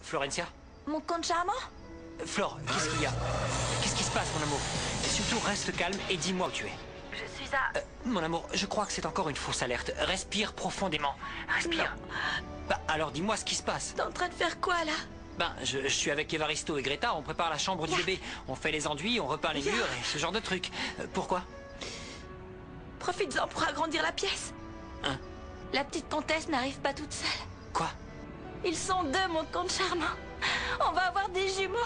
Florencia? Mon compte charmant? Flore, qu'est-ce qu'il y a? Qu'est-ce qui se passe, mon amour? Et surtout, reste calme et dis-moi où tu es. Je suis à... Mon amour, je crois que c'est encore une fausse alerte. Respire profondément. Respire. Bah, alors dis-moi ce qui se passe. T'es en train de faire quoi, là? Ben, je suis avec Evaristo et Greta, on prépare la chambre du bébé. On fait les enduits, on repeint les murs et ce genre de trucs. Pourquoi? Profites-en pour agrandir la pièce. Hein? La petite comtesse n'arrive pas toute seule. Quoi? Ils sont deux, mon compte charmant. On va avoir des jumeaux.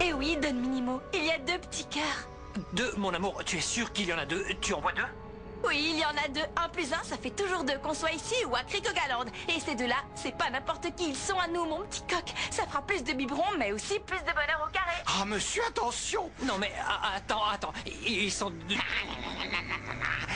Et oui, Don Minimo, il y a deux petits cœurs. Deux, mon amour, tu es sûr qu'il y en a deux? Tu en vois deux? Oui, il y en a deux. 1 plus 1, ça fait toujours 2, qu'on soit ici ou à Cricogaland. Et ces deux-là, c'est pas n'importe qui, ils sont à nous, mon petit coq. Ça fera plus de biberons, mais aussi plus de bonheur au carré. Ah, monsieur, attention! Non mais, attends. Ils sont...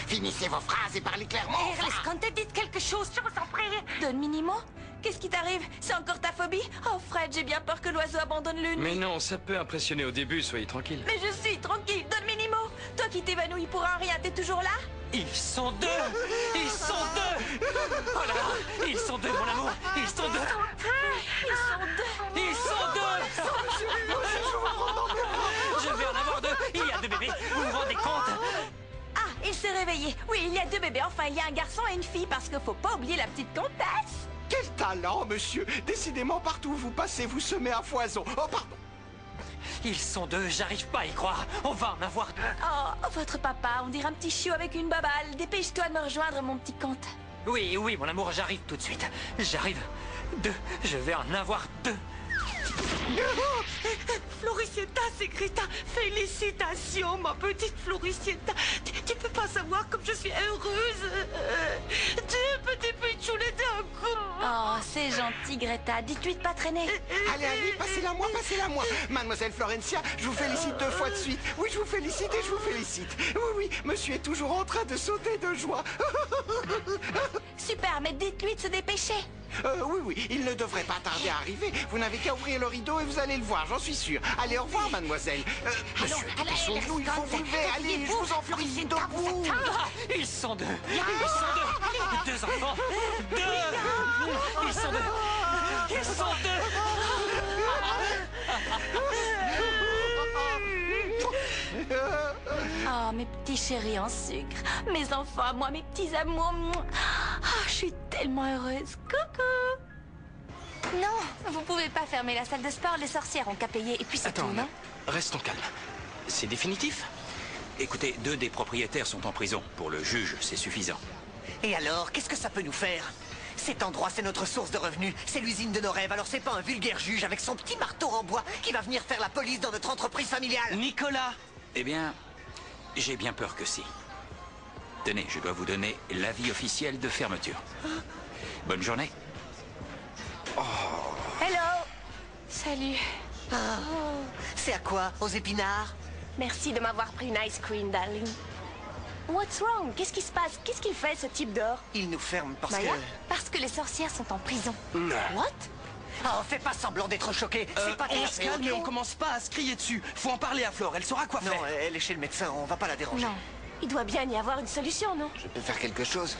Finissez vos phrases et parlez clairement. Quand te dites quelque chose, je vous en prie. Don Minimo, qu'est-ce qui t'arrive? C'est encore ta phobie? Oh Fred, j'ai bien peur que l'oiseau abandonne le nid. Mais non, ça peut impressionner au début, soyez tranquille. Mais je suis tranquille, Don Minimo. Toi qui t'évanouis pour un rien, t'es toujours là? Ils sont deux! Ils sont deux! Oh là là! Ils sont deux, mon amour! Ils sont deux! Ils sont deux. Ils sont deux! Je vais en avoir deux! Il y a deux bébés! Vous vous rendez compte? Ah, il s'est réveillé. Oui, il y a deux bébés. Enfin, il y a un garçon et une fille parce qu'il faut pas oublier la petite comtesse. Quel talent, monsieur! Décidément, partout où vous passez, vous semez à foison. Oh, pardon! Ils sont deux, j'arrive pas à y croire! On va en avoir deux! Oh, votre papa, on dirait un petit chiot avec une babale. Dépêche-toi de me rejoindre, mon petit comte. Oui, mon amour, j'arrive tout de suite. J'arrive. Deux. Je vais en avoir deux. Floricienta, c'est Greta. Félicitations, ma petite Floricienta. Tu peux pas savoir comme je suis heureuse. Deux petits pitchoulets d'un coup. Oh, c'est gentil, Greta. Dites-lui de pas traîner. Allez, passez-la moi, passez-la moi. Mademoiselle Florencia, je vous félicite 2 fois de suite. Oui, je vous félicite et je vous félicite. Oui, monsieur est toujours en train de sauter de joie. Super, mais dites-lui de se dépêcher. Oui, il ne devrait pas tarder à arriver. Vous n'avez qu'à ouvrir le rideau et vous allez le voir, j'en suis sûr. Allez, au revoir, mademoiselle. Monsieur, dépêchons-nous, il faut vous lever. Allez, je vous en prie, debout. Ils sont deux. Ils sont deux. Deux enfants. Deux. Ils sont deux. Ils sont deux. Oh, mes petits chéris en sucre. Mes enfants à moi, mes petits amours. Oh, je suis tellement heureuse. Coucou. Non, vous pouvez pas fermer la salle de sport. Les sorcières ont qu'à payer. Et puis c'est tout, non? Restons calmes. C'est définitif? Écoutez, 2 des propriétaires sont en prison. Pour le juge, c'est suffisant. Et alors, qu'est-ce que ça peut nous faire? Cet endroit, c'est notre source de revenus. C'est l'usine de nos rêves. Alors c'est pas un vulgaire juge avec son petit marteau en bois qui va venir faire la police dans notre entreprise familiale. Nicolas! Eh bien, j'ai bien peur que si. Tenez, je dois vous donner l'avis officiel de fermeture. Bonne journée. Hello. Salut. C'est à quoi? Aux épinards? Merci de m'avoir pris une ice cream, darling. What's wrong? Qu'est-ce qui se passe? Qu'est-ce qu'il fait, ce type dehors? Il nous ferme parce Maya? que... Parce que les sorcières sont en prison. Non. What? Oh, fais pas semblant d'être choqué. C'est pas On se clair, calme et on commence pas à se crier dessus. Faut en parler à Flore, elle saura quoi Non, faire. elle est chez le médecin, on va pas la déranger. Non. Il doit bien y avoir une solution, non? Je peux faire quelque chose?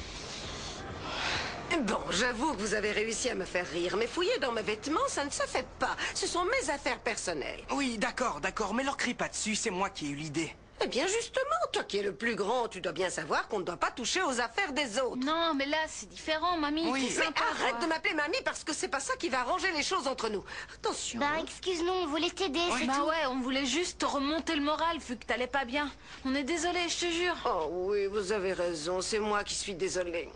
Bon, j'avoue que vous avez réussi à me faire rire, mais fouiller dans mes vêtements, ça ne se fait pas. Ce sont mes affaires personnelles. Oui, d'accord, mais leur crie pas dessus, c'est moi qui ai eu l'idée. Eh bien, justement, toi qui es le plus grand, tu dois bien savoir qu'on ne doit pas toucher aux affaires des autres. Non, mais là, c'est différent, mamie. Oui, t'es Mais sympa, arrête quoi. de m'appeler mamie parce que c'est pas ça qui va arranger les choses entre nous. Attention. Bah, hein. excuse-nous, on voulait t'aider, c'est Bah tout. ouais, on voulait juste te remonter le moral vu que t'allais pas bien. On est désolé, je te jure. Oh oui, vous avez raison, c'est moi qui suis désolée.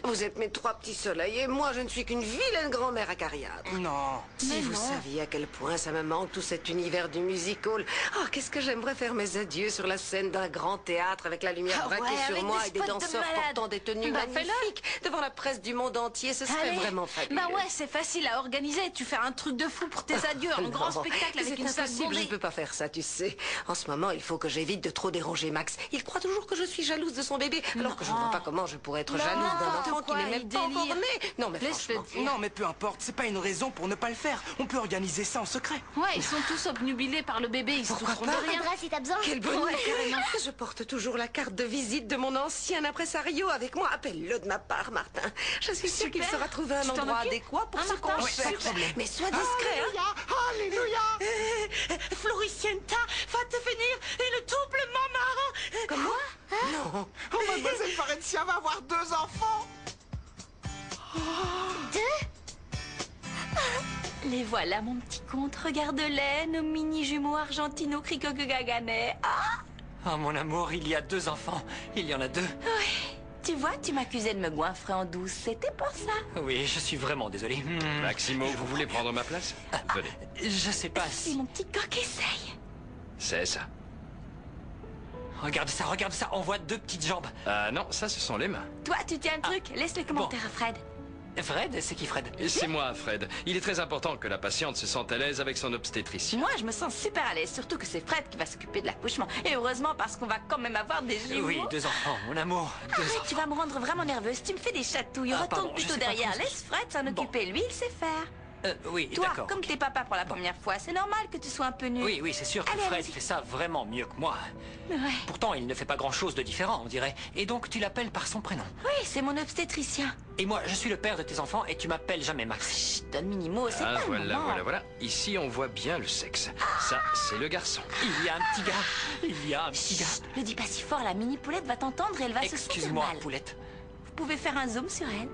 Vous êtes mes 3 petits soleils et moi je ne suis qu'une vilaine grand-mère acariâtre. Non. Si vous saviez à quel point ça me manque tout cet univers du music hall. Oh, qu'est-ce que j'aimerais faire mes adieux sur la scène d'un grand théâtre avec la lumière Ah braquée ouais, sur avec moi des et des spots de danseurs malade. portant des tenues Bah, fais-le. magnifiques devant la presse du monde entier. Ce serait Allez. vraiment fabuleux. Bah ouais, c'est facile à organiser. Tu fais un truc de fou pour tes adieux, un grand Non, spectacle avec une c'est salle impossible, je ne bondée. peux pas faire ça, tu sais. En ce moment, il faut que j'évite de trop déranger Max. Il croit toujours que je suis jalouse de son bébé, alors que je ne vois pas comment je pourrais être jalouse d'un enfant qui quoi, n'est même il pas encore délire. né. Non, mais Laisse-le franchement... dire. Non, mais peu importe, c'est pas une raison pour ne pas le faire. On peut organiser ça en secret. Ouais, ils sont tous obnubilés par le bébé, ils se Pourquoi douteront de pas rien. Viendra si t'as besoin. Quelle bonne Ouais, idée. carrément. Je porte toujours la carte de visite de mon ancien impresario avec moi. Appelle-le de ma part, Martin. Je suis sûre qu'il saura trouver un Tu t'en endroit occupes adéquat pour Hein, se Martin construire. Ouais, pas de problème. Mais sois discret, hein. Alléluia, alléluia. Floricienta va devenir une double maman. Comment? Non. Oh, mademoiselle Florencia va avoir 2 enfants. Les voilà, mon petit conte. Regarde-les, nos mini-jumeaux argentino cricogaganais. Ah, Oh, mon amour, il y a 2 enfants. Il y en a 2. oui. Tu vois, tu m'accusais de me goinfrer en douce. C'était pour ça. Oui, je suis vraiment désolé. Maximo, vous voulez prendre ma place? Venez. Je sais pas Si si... mon petit coq essaye. C'est ça. Regarde ça, on voit 2 petites jambes. Ah non, ça, ce sont les mains. Toi, tu tiens le truc. Laisse les commentaires à Fred. Fred, c'est qui Fred? C'est moi, Fred. Il est très important que la patiente se sente à l'aise avec son obstétricien. Moi, je me sens super à l'aise. Surtout que c'est Fred qui va s'occuper de l'accouchement. Et heureusement, parce qu'on va quand même avoir des jumeaux. Oui, 2 enfants, mon amour. 2 Arrête, enfants. tu vas me rendre vraiment nerveuse. Tu me fais des chatouilles. Ah, Retourne pardon, je plutôt sais pas derrière. trop ce que Laisse Fred s'en Bon. occuper. Lui, il sait faire. Oui, Toi, d'accord. comme t'es papa pour la première fois, c'est normal que tu sois un peu nul. Oui, c'est sûr que Allez, Fred allons-y. fait ça vraiment mieux que moi. Ouais. Pourtant, il ne fait pas grand-chose de différent, on dirait. Et donc, tu l'appelles par son prénom. Oui, c'est mon obstétricien. Et moi, je suis le père de tes enfants et tu m'appelles jamais Max. Chut, donne mini-mot, c'est Ah, pas le moment. voilà. Ici, on voit bien le sexe. Ça, c'est le garçon. Il y a un petit gars. Il y a un petit gars. Chut, le dis pas si fort, la mini-poulette va t'entendre et elle va se sentir Excuse-moi, mal. poulette. Vous pouvez faire un zoom sur elle?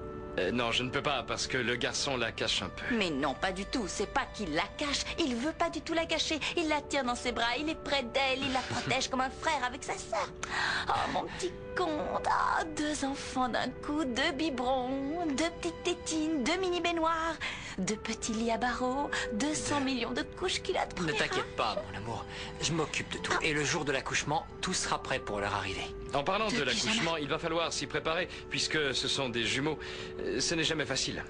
Non, je ne peux pas parce que le garçon la cache un peu. Mais non, pas du tout. C'est pas qu'il la cache. Il veut pas du tout la cacher. Il la tire dans ses bras. Il est près d'elle. Il la protège comme un frère avec sa sœur. Oh, mon petit conte. Ah, 2 enfants d'un coup, 2 biberons, 2 petites tétines, 2 mini baignoires, 2 petits lits à barreaux, 200 millions de couches culottes. Ne t'inquiète pas, mon amour. Je m'occupe de tout. Et le jour de l'accouchement, tout sera prêt pour leur arrivée. En parlant de Depuis l'accouchement, il va falloir s'y préparer puisque ce sont des jumeaux. Ce n'est jamais facile.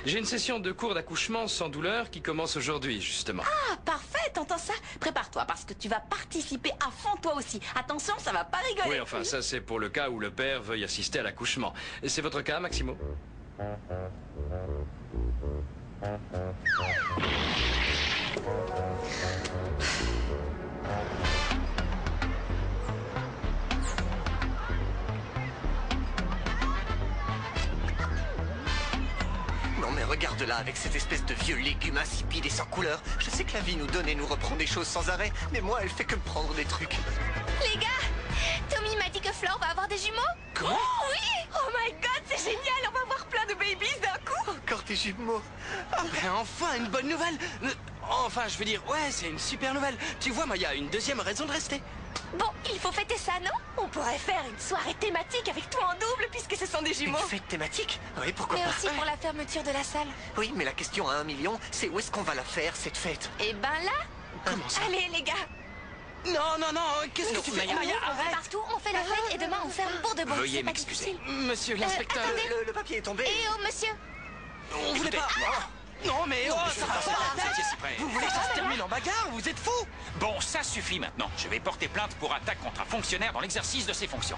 J'ai une session de cours d'accouchement sans douleur qui commence aujourd'hui, justement. Ah, parfait, t'entends ça? Prépare-toi parce que tu vas participer à fond toi aussi. Attention, ça va pas rigoler. Oui, enfin, ça c'est pour le cas où le père veuille assister à l'accouchement. C'est votre cas, Maximo? Non mais regarde-la avec cette espèce de vieux légume insipide et sans couleur. Je sais que la vie nous donne et nous reprend des choses sans arrêt, mais moi elle fait que me prendre des trucs. Les gars, Tommy m'a dit que Flore va avoir des jumeaux. Comment? Oui. Oh my god, c'est génial, on va voir plein de babies d'un coup. Encore des jumeaux. Ben enfin, une bonne nouvelle. Enfin, je veux dire, ouais, c'est une super nouvelle. Tu vois, Maya, une deuxième raison de rester. Bon, il faut fêter ça, non? On pourrait faire une soirée thématique avec toi en double puisque ce sont des Une jumeaux. fête thématique? Oui, pourquoi Mais pas? aussi pour la fermeture de la salle. Oui, mais la question à 1 million, c'est où est-ce qu'on va la faire, cette fête? Et ben là, Comment ça? allez les gars, Non, qu'est-ce que tu fais? on ouvre partout, on fait la fête et demain on ferme pour de bon. Veuillez C'est pas m'excuser. difficile. Monsieur l'inspecteur, Le papier est tombé. Eh oh, monsieur. on voulait pas... Non, mais oh, ça va pas la tête. Vous voulez que ça se termine en bagarre? Vous êtes fous? Bon, ça suffit maintenant. Je vais porter plainte pour attaque contre un fonctionnaire dans l'exercice de ses fonctions.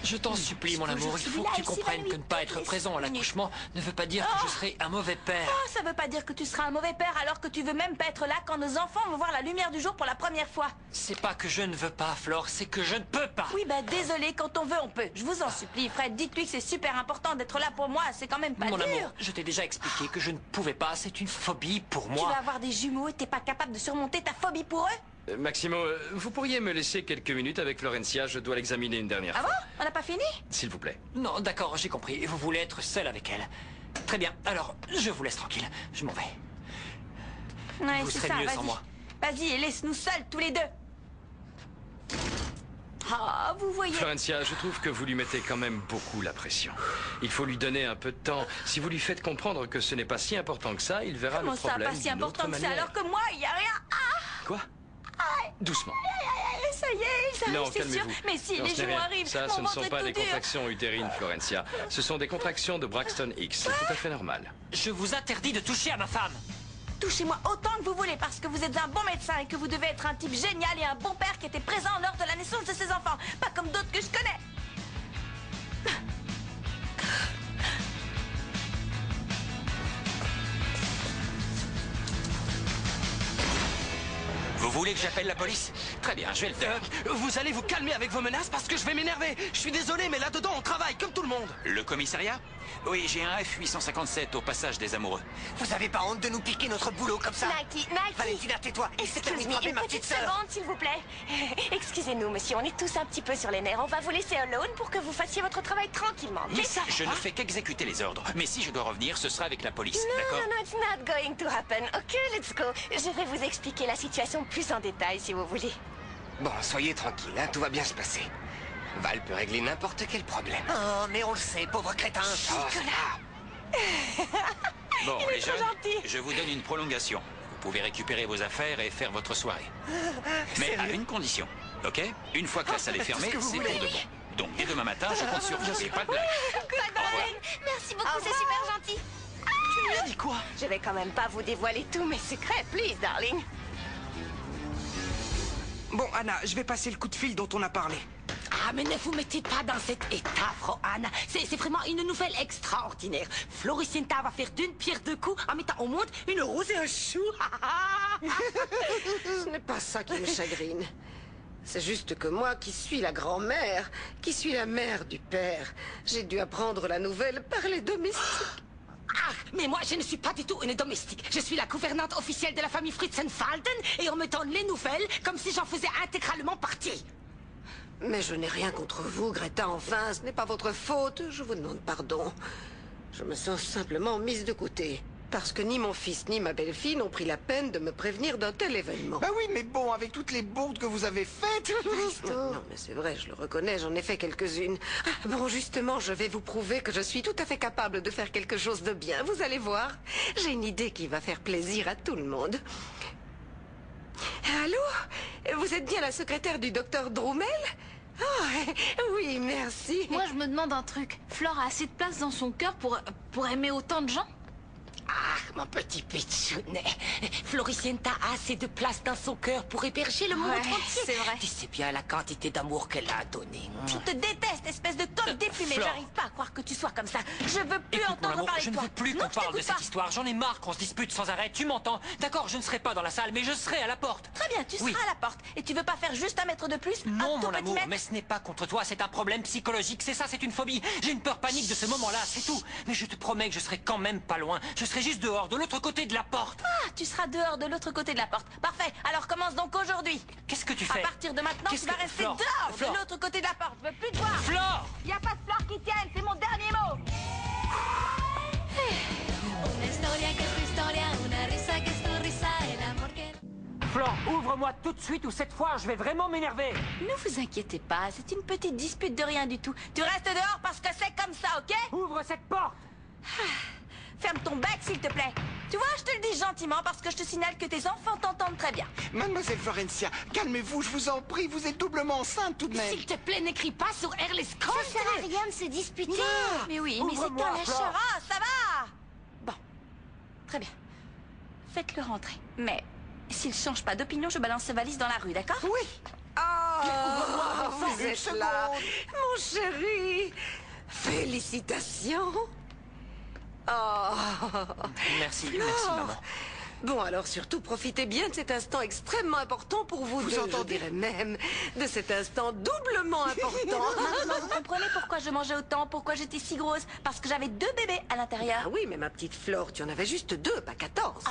Je t'en supplie, mon amour, il faut que tu comprennes que ne pas être présent à l'accouchement ne veut pas dire que je serai un mauvais père. Oh, ça veut pas dire que tu seras un mauvais père alors que tu veux même pas être là quand nos enfants vont voir la lumière du jour pour la première fois. C'est pas que je ne veux pas, Flore, c'est que je ne peux pas. Oui, bah désolé, quand on veut, on peut. Je vous en supplie, Fred, dites-lui que c'est super important d'être là pour moi, c'est quand même pas Mon dur. amour, je t'ai déjà expliqué que je ne pouvais pas, c'est une phobie pour Tu moi. vas avoir des jumeaux et t'es pas capable de surmonter ta phobie pour eux? Maximo, vous pourriez me laisser quelques minutes avec Florencia, je dois l'examiner une dernière Ah fois. bon? On n'a pas fini? S'il vous plaît. Non, d'accord, j'ai compris. Vous voulez être seul avec elle. Très bien, alors je vous laisse tranquille. Je m'en vais. Ouais, Vous c'est serez ça, mieux sans vas-y. moi. Vas-y, laisse-nous seuls, tous les deux. Ah, vous voyez... Florencia, je trouve que vous lui mettez quand même beaucoup la pression. Il faut lui donner un peu de temps. Si vous lui faites comprendre que ce n'est pas si important que ça, il verra Comment le ça, problème pas si d'une autre important que ça manière. alors que moi, il y a rien... Ah, Quoi? Doucement. ça y est, ça Non, arrive, c'est sûr. calmez-vous. Mais si Non, les ce n'est jumeaux rien. arrivent, Ça, mon ce ne ventre sont est pas tout des dur. contractions utérines, Florencia. Ce sont des contractions de Braxton Hicks. C'est tout à fait normal. Je vous interdis de toucher à ma femme. Touchez-moi autant que vous voulez parce que vous êtes un bon médecin et que vous devez être un type génial et un bon père qui était présent lors de la naissance de ses enfants. Pas comme d'autres que je connais. voulez que j'appelle la police? Très bien, je vais le faire. Vous allez vous calmer avec vos menaces parce que je vais m'énerver. Je suis désolé, mais là-dedans, on travaille comme tout le monde. Le commissariat? Oui, j'ai un F857 au passage des amoureux. Vous avez pas honte de nous piquer notre boulot comme ça? Nike. Valentina, tais-toi. Il s'est permis de Excuse-moi, frapper une ma petite petite sœur. seconde, s'il vous plaît. Excusez-nous, monsieur, on est tous un petit peu sur les nerfs. On va vous laisser alone pour que vous fassiez votre travail tranquillement. Mais ça, je ne fais qu'exécuter les ordres. Mais si je dois revenir, ce sera avec la police, d'accord? Non, it's not going to happen. Ok, let's go. Je vais vous expliquer la situation plus en détail, si vous voulez. Bon, soyez tranquille, hein, tout va bien se passer. Val peut régler n'importe quel problème. Oh, mais on le sait, pauvre crétin. Bon, Il est les trop jeunes, gentil. je vous donne une prolongation. Vous pouvez récupérer vos affaires et faire votre soirée. Mais à une condition, ok? Une fois que la salle est fermée, c'est pour de bon. Donc, dès demain matin, je compte sur vous. Et pas de blague. Merci beaucoup, Au c'est revoir. super gentil. Tu lui as dit quoi? Je vais quand même pas vous dévoiler tous mes secrets, please, darling. Bon, Anna, je vais passer le coup de fil dont on a parlé. Ah, mais ne vous mettez pas dans cet état, Frau Anna. C'est vraiment une nouvelle extraordinaire. Floricienta va faire d'une pierre deux coups en mettant au monde une rose et un chou. Ce n'est pas ça qui me chagrine. C'est juste que moi, qui suis la grand-mère, qui suis la mère du père, j'ai dû apprendre la nouvelle par les domestiques. Ah, mais moi, je ne suis pas du tout une domestique. Je suis la gouvernante officielle de la famille Fritzenfalden et on me donne les nouvelles comme si j'en faisais intégralement partie. Mais je n'ai rien contre vous, Greta, enfin, ce n'est pas votre faute, je vous demande pardon. Je me sens simplement mise de côté, parce que ni mon fils ni ma belle-fille n'ont pris la peine de me prévenir d'un tel événement. Bah oui, mais bon, avec toutes les bourdes que vous avez faites. Non, mais c'est vrai, je le reconnais, j'en ai fait quelques-unes. Ah, bon, justement, je vais vous prouver que je suis tout à fait capable de faire quelque chose de bien, vous allez voir. J'ai une idée qui va faire plaisir à tout le monde. Allô? Vous êtes bien la secrétaire du docteur Drumel? Oh, oui, merci. Moi, je me demande un truc. Flore a assez de place dans son cœur pour aimer autant de gens? Ah, mon petit pitchounet. Floricienta a assez de place dans son cœur pour héberger le monde Ouais, entier. c'est vrai. Tu sais bien la quantité d'amour qu'elle a donné. Je te déteste, espèce de taupe déplumée. Flore. J'arrive pas à croire que tu sois comme ça. Je veux plus Écoute, mon entendre amour, parler je de ne toi. veux plus Non, qu'on je parle de t'écoute cette pas. histoire. J'en ai marre qu'on se dispute sans arrêt. Tu m'entends? D'accord, je ne serai pas dans la salle, mais je serai à la porte. Très bien, tu Oui. seras à la porte. Et tu veux pas faire juste un mètre de plus? Non, un tout mon petit amour, mètre? mais ce n'est pas contre toi, c'est un problème psychologique. C'est ça, c'est une phobie. J'ai une peur panique de ce moment-là, c'est tout. Mais je te promets que je serai quand même pas loin. Je serai juste dehors, de l'autre côté de la porte. Ah, tu seras dehors de l'autre côté de la porte. Parfait. Alors commence donc aujourd'hui. Qu'est-ce que tu À fais? partir de maintenant, tu Qu'est-ce vas que- rester Flore, dehors Flore. de l'autre côté de la porte. Je veux plus te voir. Flore! Y a pas de fleurs qui tiennent, c'est mon dernier mot. Flore, ouvre-moi tout de suite ou cette fois, je vais vraiment m'énerver. Ne vous inquiétez pas, c'est une petite dispute de rien du tout. Tu restes dehors parce que c'est comme ça, ok? Ouvre cette porte! Ferme ton bec, s'il te plaît. Tu vois, je te le dis gentiment parce que je te signale que tes enfants t'entendent très bien. Mademoiselle Florencia, calmez-vous, je vous en prie, vous êtes doublement enceinte tout de même. S'il te plaît, n'écris pas sur Airless Ça sert à rien de se disputer. Mais oui, mais c'est Ouvre-moi, un lâcheur. Flore. Ah, ça va. Bon, très bien. Faites-le rentrer. Mais s'il change pas d'opinion, je balance ses valises dans la rue, d'accord? Oui. Oh, vous Une êtes là, seconde. mon chéri. Félicitations. Oh. Merci, Flore. merci, maman. Bon, alors surtout, profitez bien de cet instant extrêmement important pour vous, Vous deux, entendez? je dirais même, de cet instant doublement important. Maintenant, vous comprenez pourquoi je mangeais autant, pourquoi j'étais si grosse? Parce que j'avais 2 bébés à l'intérieur. Ah oui, mais ma petite Flore, tu en avais juste 2, pas 14.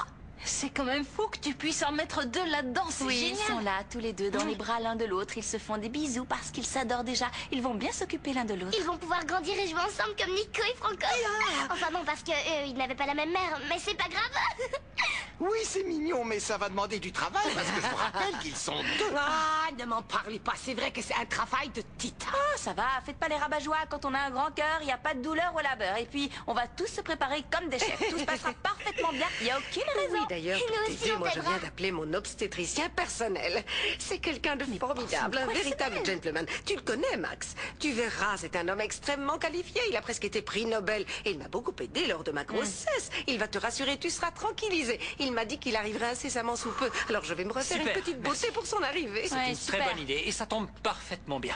C'est quand même fou que tu puisses en mettre 2 là-dedans, c'est Oui, ils génial. sont là, tous les deux, dans les bras l'un de l'autre. Ils se font des bisous parce qu'ils s'adorent déjà. Ils vont bien s'occuper l'un de l'autre. Ils vont pouvoir grandir et jouer ensemble comme Nico et Franco. Enfin bon, parce que ils n'avaient pas la même mère, mais c'est pas grave. Oui, c'est mignon, mais ça va demander du travail parce que je vous rappelle qu'ils sont 2. Ah, ne m'en parlez pas. C'est vrai que c'est un travail de titan. Ah, ça va, faites pas les rabat-joie. Quand on a un grand cœur, il n'y a pas de douleur au labeur. Et puis, on va tous se préparer comme des chefs. Tout se passera parfaitement bien. Il n'y a aucune raison. Oui, d'ailleurs, Et nous pour aussi, t'aider, on moi je t'aidera. viens d'appeler mon obstétricien personnel. C'est quelqu'un de formidable, un véritable gentleman. Tu le connais, Max. Tu verras, c'est un homme extrêmement qualifié. Il a presque été prix Nobel. Et il m'a beaucoup aidé lors de ma grossesse. Il va te rassurer, tu seras tranquillisé. Il m'a dit qu'il arriverait incessamment sous peu. Alors je vais me refaire Super, une petite beauté pour son arrivée. Ouais, très bonne idée et ça tombe parfaitement bien.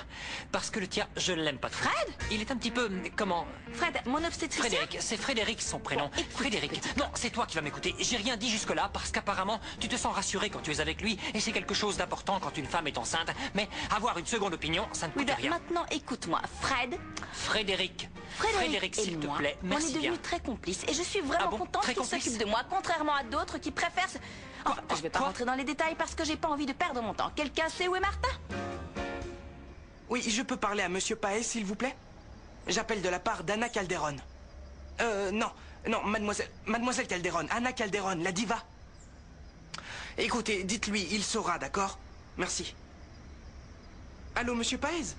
Parce que le tien, je ne l'aime pas trop. Fred? Il est un petit peu... comment... Fred, mon obstétricien. Frédéric, c'est Frédéric son prénom. Bon, écoute, Frédéric. Non, c'est toi qui vas m'écouter. J'ai rien dit jusque-là parce qu'apparemment, tu te sens rassuré quand tu es avec lui et c'est quelque chose d'important quand une femme est enceinte. Mais avoir une seconde opinion, ça ne coûte rien. Maintenant, écoute-moi. Fred. Frédéric, s'il te plaît, on est merci bien. devenus très complices et je suis vraiment contente qu'il s'occupe de moi, contrairement à d'autres qui préfèrent se... Enfin, je vais pas rentrer dans les détails parce que j'ai pas envie de perdre mon temps. Quelqu'un sait où est Martha? Oui, je peux parler à Monsieur Paez, s'il vous plaît? J'appelle de la part d'Anna Calderon. Non, mademoiselle Calderon, Anna Calderon, la diva. Écoutez, dites-lui, il saura, d'accord? Merci. Allô, Monsieur Paez?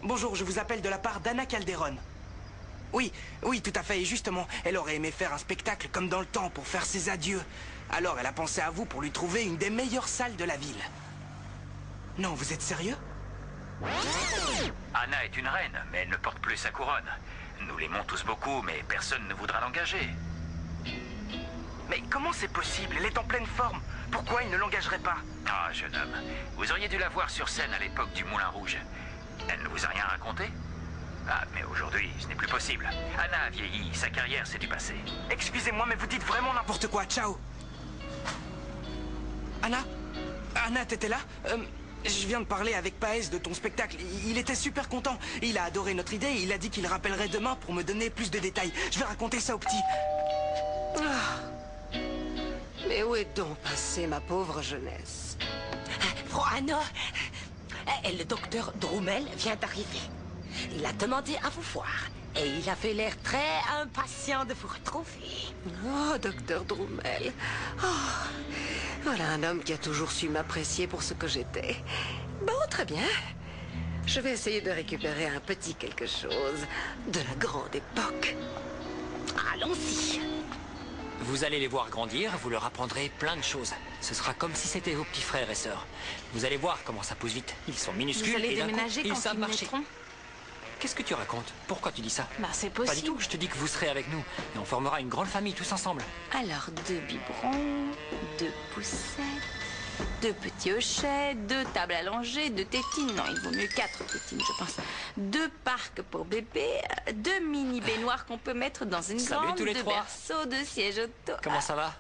Bonjour, je vous appelle de la part d'Anna Calderon. Oui, tout à fait, et justement, elle aurait aimé faire un spectacle comme dans le temps pour faire ses adieux. Alors elle a pensé à vous pour lui trouver une des meilleures salles de la ville. Non, vous êtes sérieux? Anna est une reine, mais elle ne porte plus sa couronne. Nous l'aimons tous beaucoup, mais personne ne voudra l'engager. Mais comment c'est possible? Elle est en pleine forme. Pourquoi il ne l'engagerait pas? Ah, jeune homme, vous auriez dû la voir sur scène à l'époque du Moulin Rouge. Elle ne vous a rien raconté? Ah, mais aujourd'hui, ce n'est plus possible. Anna a vieilli, sa carrière, c'est du passé. Excusez-moi, mais vous dites vraiment n'importe quoi. Ciao. Anna, t'étais là? Je viens de parler avec Paez de ton spectacle. Il était super content. Il a adoré notre idée et il a dit qu'il rappellerait demain pour me donner plus de détails. Je vais raconter ça au petit. Mais où est donc passée ma pauvre jeunesse? Anna, le docteur Drummel vient d'arriver. Il a demandé à vous voir et il avait l'air très impatient de vous retrouver. Oh, docteur Drummel. Oh, voilà un homme qui a toujours su m'apprécier pour ce que j'étais. Bon, très bien. Je vais essayer de récupérer un petit quelque chose de la grande époque. Allons-y. Vous allez les voir grandir, vous leur apprendrez plein de choses. Ce sera comme si c'était vos petits frères et sœurs. Vous allez voir comment ça pousse vite. Ils sont minuscules Vous allez et d'un coup, déménager ils quand savent ils marcher. naîtront? Qu'est-ce que tu racontes? Pourquoi tu dis ça? Bah, c'est Pas du possible. tout, je te dis que vous serez avec nous. Et on formera une grande famille tous ensemble. Alors, 2 biberons, 2 poussettes, 2 petits hochets, 2 tables à langer, 2 tétines. Non, il vaut mieux 4 tétines, je pense. 2 parcs pour bébé, 2 mini baignoires qu'on peut mettre dans une Salut grande, tous les 2 trois. berceaux, 2 sièges auto. Comment ça va?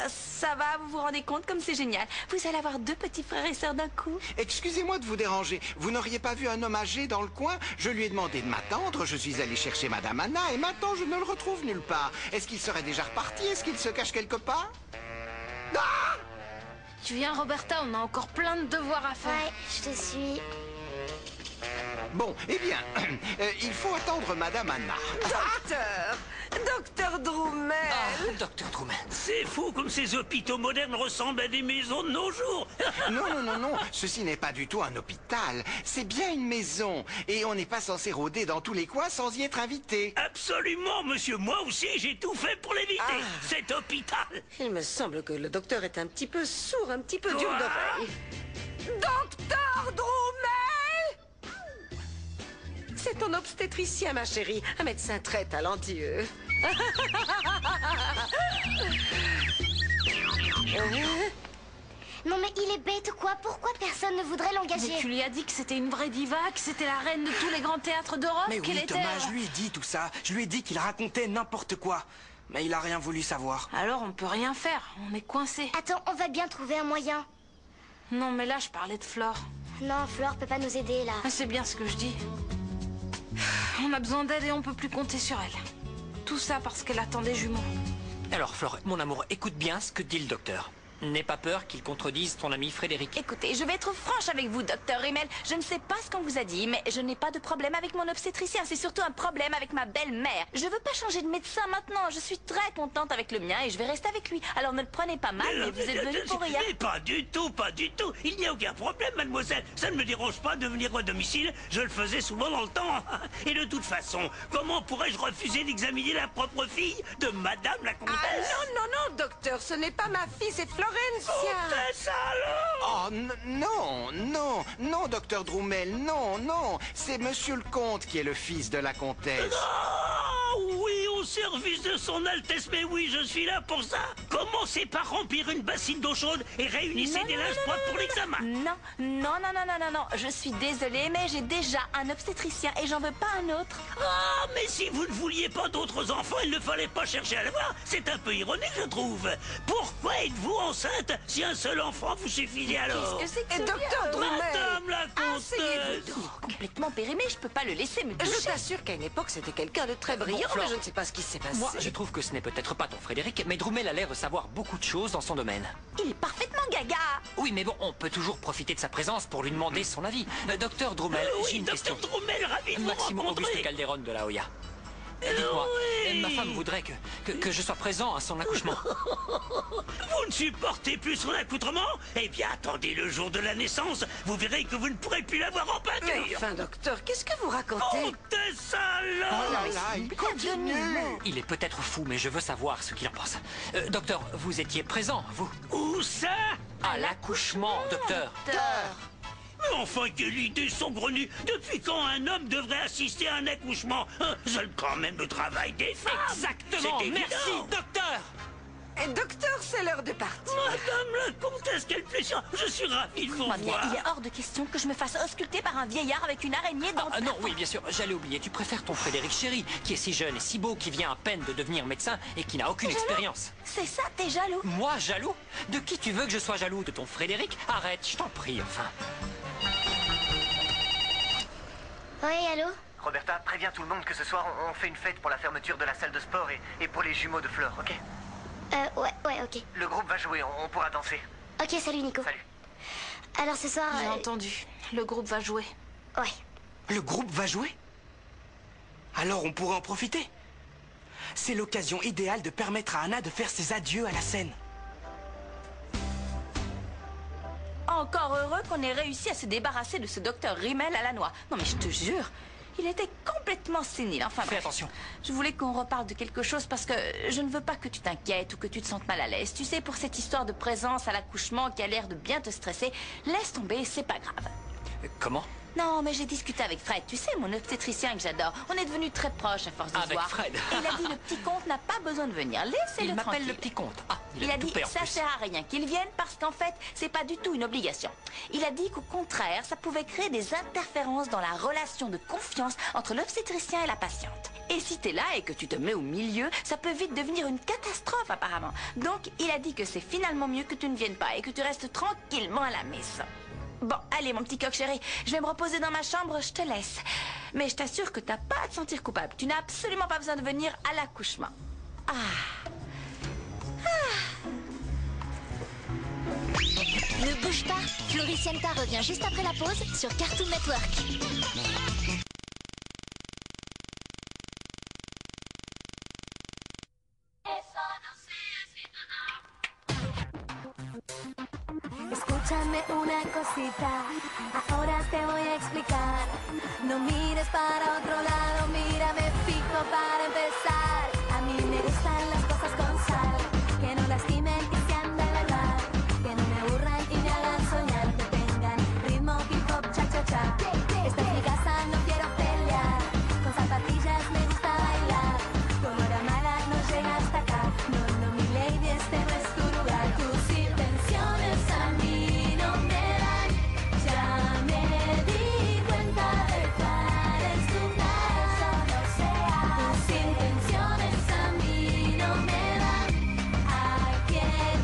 Ça va, vous vous rendez compte comme c'est génial. Vous allez avoir 2 petits frères et sœurs d'un coup. Excusez-moi de vous déranger. Vous n'auriez pas vu un homme âgé dans le coin? Je lui ai demandé de m'attendre, je suis allé chercher Madame Anna et maintenant je ne le retrouve nulle part. Est-ce qu'il serait déjà reparti? Est-ce qu'il se cache quelque part? Ah! Tu viens, Roberta, on a encore plein de devoirs à faire. Ouais, je te suis. Bon, eh bien, il faut attendre Madame Anna. Docteur Drummel. Docteur Drummel. C'est fou comme ces hôpitaux modernes ressemblent à des maisons de nos jours. Non, ceci n'est pas du tout un hôpital. C'est bien une maison. Et on n'est pas censé rôder dans tous les coins sans y être invité. Absolument, monsieur. Moi aussi, j'ai tout fait pour l'éviter. Cet hôpital. Il me semble que le docteur est un petit peu sourd, un petit peu dur d'oreille. Docteur Drummel! C'est ton obstétricien, ma chérie. Un médecin très talentueux. Non mais il est bête ou quoi? Pourquoi personne ne voudrait l'engager? Mais tu lui as dit que c'était une vraie diva, que c'était la reine de tous les grands théâtres d'Europe, Mais qu'elle oui, était... Thomas, je lui ai dit tout ça. Je lui ai dit qu'il racontait n'importe quoi. Mais il a rien voulu savoir. Alors on peut rien faire, on est coincé. Attends, on va bien trouver un moyen. Non mais là je parlais de Flore. Non, Flore peut pas nous aider là. Ah, c'est bien ce que je dis. On a besoin d'aide et on peut plus compter sur elle. Tout ça parce qu'elle attend des jumeaux. Alors, Flore, mon amour, écoute bien ce que dit le docteur. N'aie pas peur qu'il contredise ton ami Frédéric. Écoutez, je vais être franche avec vous, docteur Rimmel. Je ne sais pas ce qu'on vous a dit, mais je n'ai pas de problème avec mon obstétricien. C'est surtout un problème avec ma belle-mère. Je veux pas changer de médecin maintenant. Je suis très contente avec le mien et je vais rester avec lui. Alors ne le prenez pas mal, mais vous êtes venu pour rien. Mais pas du tout, pas du tout. Il n'y a aucun problème, mademoiselle. Ça ne me dérange pas de venir au domicile. Je le faisais souvent dans le temps. Et de toute façon, comment pourrais-je refuser d'examiner la propre fille de madame la comtesse? Non, docteur, ce n'est pas ma fille, c'est Florencia. Comtesse, alors? Oh, non, docteur Drummel, non. C'est monsieur le comte qui est le fils de la comtesse. Ah, oui, on service de son Altesse, mais oui, je suis là pour ça. Commencez par remplir une bassine d'eau chaude et réunissez des linges propres pour l'examen. Non, je suis désolée, mais j'ai déjà un obstétricien et j'en veux pas un autre. Ah, mais si vous ne vouliez pas d'autres enfants, il ne fallait pas chercher à l'avoir. C'est un peu ironique, je trouve. Pourquoi êtes-vous enceinte si un seul enfant vous suffisait alors? Qu'est-ce que c'est que ce Docteur Drummel, Madame la comtesse. Il est complètement périmé, je peux pas le laisser me toucher. Je t'assure qu'à une époque, c'était quelqu'un de très brillant, mais je ne sais pas ce qui s'est passé. Moi, je trouve que ce n'est peut-être pas ton Frédéric, mais Drummel a l'air de savoir beaucoup de choses dans son domaine. Il est parfaitement gaga. Oui, mais bon, on peut toujours profiter de sa présence pour lui demander son avis. Docteur Drummel, j'ai une question. Docteur Drummel, ravi de vous Maximo rencontrer. Auguste Calderon de la Hoya. Dites-moi, ma femme voudrait que je sois présent à son accouchement. Vous ne supportez plus son accoutrement? Eh bien, attendez le jour de la naissance. Vous verrez que vous ne pourrez plus l'avoir en peinture. Mais enfin, docteur, qu'est-ce que vous racontez? Comtesse alors. Oh là là, il continue. Il est peut-être fou, mais je veux savoir ce qu'il en pense. Docteur, vous étiez présent, vous? Où ça? À l'accouchement, docteur. Mais enfin, quelle idée saugrenue! Depuis quand un homme devrait assister à un accouchement? Seul quand même le travail des femmes! Exactement! C'est évident. Merci, docteur! Et docteur, c'est l'heure de partir. Madame la comtesse, quel plaisir! Je suis ravi de vous Moi, bien, voir! il est hors de question que je me fasse ausculter par un vieillard avec une araignée dans le Non, oui, bien sûr, j'allais oublier. Tu préfères ton Frédéric Chéri, qui est si jeune et si beau, qui vient à peine de devenir médecin et qui n'a aucune expérience. C'est ça, t'es jaloux? Moi, jaloux? De qui tu veux que je sois jaloux? De ton Frédéric? Arrête, je t'en prie, enfin. Oui, allô? Roberta, préviens tout le monde que ce soir, on fait une fête pour la fermeture de la salle de sport et pour les jumeaux de Fleur, ok? Ouais, ok. Le groupe va jouer, on pourra danser. Ok, salut Nico. Salut. Alors ce soir... J'ai entendu. Le groupe va jouer. Ouais. Le groupe va jouer? Alors on pourrait en profiter. C'est l'occasion idéale de permettre à Anna de faire ses adieux à la scène. Encore heureux qu'on ait réussi à se débarrasser de ce docteur Rimmel à la noix. Non mais je te jure, il était complètement sénile. Enfin Fais bref. attention. Je voulais qu'on reparle de quelque chose parce que je ne veux pas que tu t'inquiètes ou que tu te sentes mal à l'aise. Tu sais, pour cette histoire de présence à l'accouchement qui a l'air de bien te stresser, laisse tomber, c'est pas grave. Comment? Non, mais j'ai discuté avec Fred, tu sais, mon obstétricien que j'adore. On est devenus très proches à force de se Avec voir. Fred. Et il a dit, le petit comte n'a pas besoin de venir. Laissez-le Il m'appelle tranquille. le petit comte. Ah, Il a dit, toupé en ça plus. sert à rien qu'il vienne parce qu'en fait, c'est pas du tout une obligation. Il a dit qu'au contraire, ça pouvait créer des interférences dans la relation de confiance entre l'obstétricien et la patiente. Et si t'es là et que tu te mets au milieu, ça peut vite devenir une catastrophe apparemment. Donc, il a dit que c'est finalement mieux que tu ne viennes pas et que tu restes tranquillement à la messe. Bon, allez mon petit coq chéri, je vais me reposer dans ma chambre, je te laisse. Mais je t'assure que t'as pas à te sentir coupable. Tu n'as absolument pas besoin de venir à l'accouchement. Ne bouge pas, Floricienta revient juste après la pause sur Cartoon Network. Escúchame una cosita, ahora te voy a explicar. No mires para otro lado, mírame fijo para empezar. A mí me gustan las cosas con sal, que no lastimen y sean de verdad, que no me aburran y me hagan soñar, que tengan ritmo, hip hop, cha cha cha. Esta es mi casa, no quiero pelear, con zapatillas me gusta bailar. Como era mala no llega hasta acá, no, no, mi lady, este no es tu lugar. Tus intenciones a mí no me dan, ya me di cuenta de cuál es tu cara. Tus intenciones a mí no me dan, I can't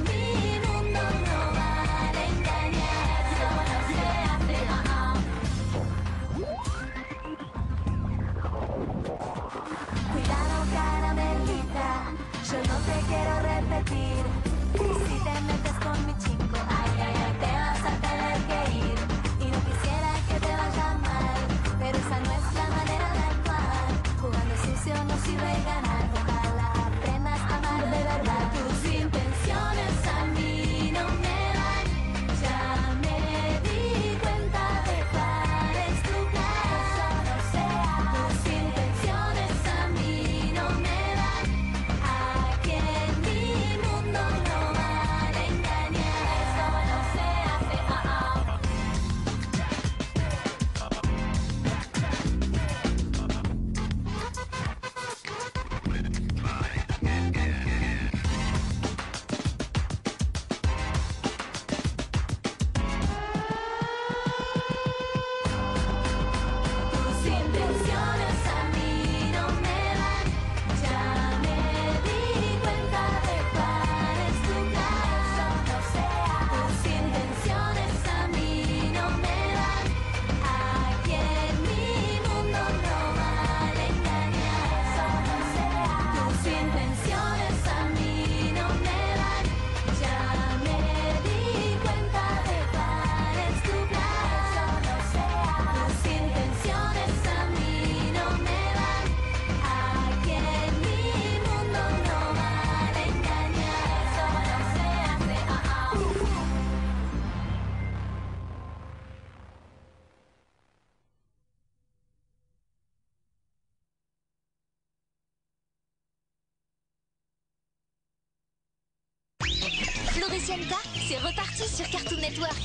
Floricienta, c'est reparti sur Cartoon Network.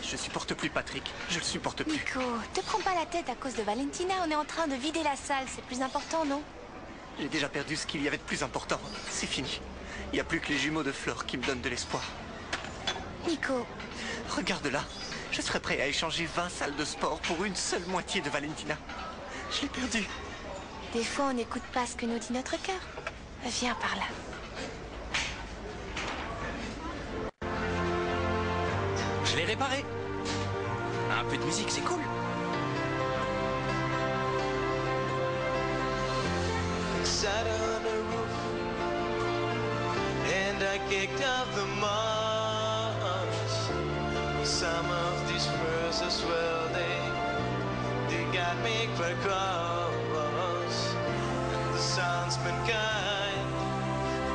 Je supporte plus Patrick, je le supporte plus. Nico, te prends pas la tête à cause de Valentina, on est en train de vider la salle, c'est plus important, non? J'ai déjà perdu ce qu'il y avait de plus important. C'est fini. Il n'y a plus que les jumeaux de Flore qui me donnent de l'espoir. Nico. Regarde là. Je serais prêt à échanger 20 salles de sport pour une seule moitié de Valentina. Je l'ai perdue. Des fois, on n'écoute pas ce que nous dit notre cœur. Viens par là. Je l'ai réparé. Un peu de musique, c'est cool. Sat on a roof and I kicked up the moss. Some of these furs as well, they got me quite cross. The sun's been kind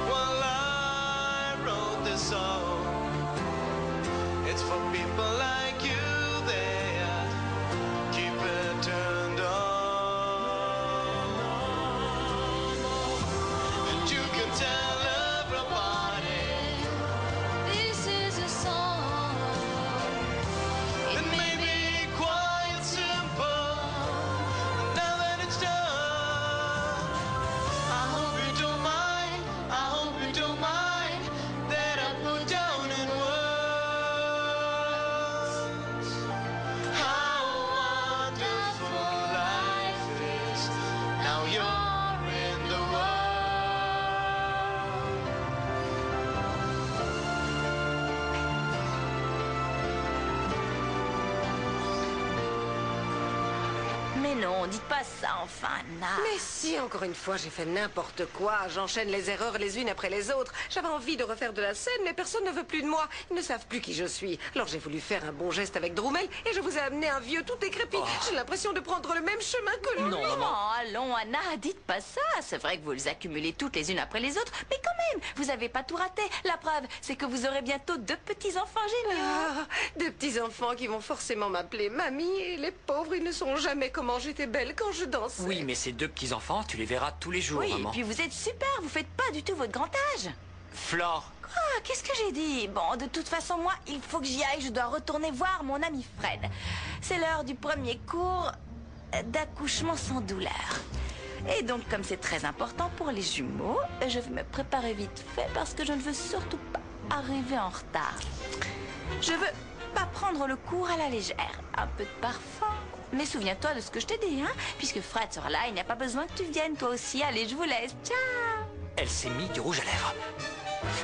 while I wrote this song. It's for people like you that keep it turned on. You can tell everybody This is a song. it may be quite simple. Now that it's done, I hope you don't mind. I hope you don't mind that I put down in words how wonderful life is. Now you're in the world. Mais non, dites pas ça, enfin, Anna. Mais si, encore une fois, j'ai fait n'importe quoi. J'enchaîne les erreurs les unes après les autres. J'avais envie de refaire de la scène, mais personne ne veut plus de moi. Ils ne savent plus qui je suis. Alors j'ai voulu faire un bon geste avec Drumel et je vous ai amené un vieux tout décrépit. J'ai l'impression de prendre le même chemin que lui. Non, allons, Anna, dites pas ça. C'est vrai que vous les accumulez toutes les unes après les autres, mais quand même, vous avez pas tout raté. La preuve, c'est que vous aurez bientôt 2 petits-enfants géniaux. Ah, des petits-enfants qui vont forcément m'appeler mamie, et les pauvres, ils ne sauront jamais comment j'étais belle quand je dansais. Oui, mais ces 2 petits-enfants, tu les verras tous les jours, Oui, et maman. puis vous êtes super, vous faites pas du tout votre grand âge. Flore. Quoi? Qu'est-ce que j'ai dit? Bon, de toute façon, moi, il faut que j'y aille. Je dois retourner voir mon ami Fred. C'est l'heure du premier cours d'accouchement sans douleur. Et donc, comme c'est très important pour les jumeaux, je vais me préparer vite fait parce que je ne veux surtout pas arriver en retard. Je veux pas prendre le cours à la légère. Un peu de parfum. Mais souviens-toi de ce que je t'ai dit, hein? Puisque Fred sera là, il n'y a pas besoin que tu viennes toi aussi. Allez, je vous laisse. Ciao! Elle s'est mis du rouge à lèvres.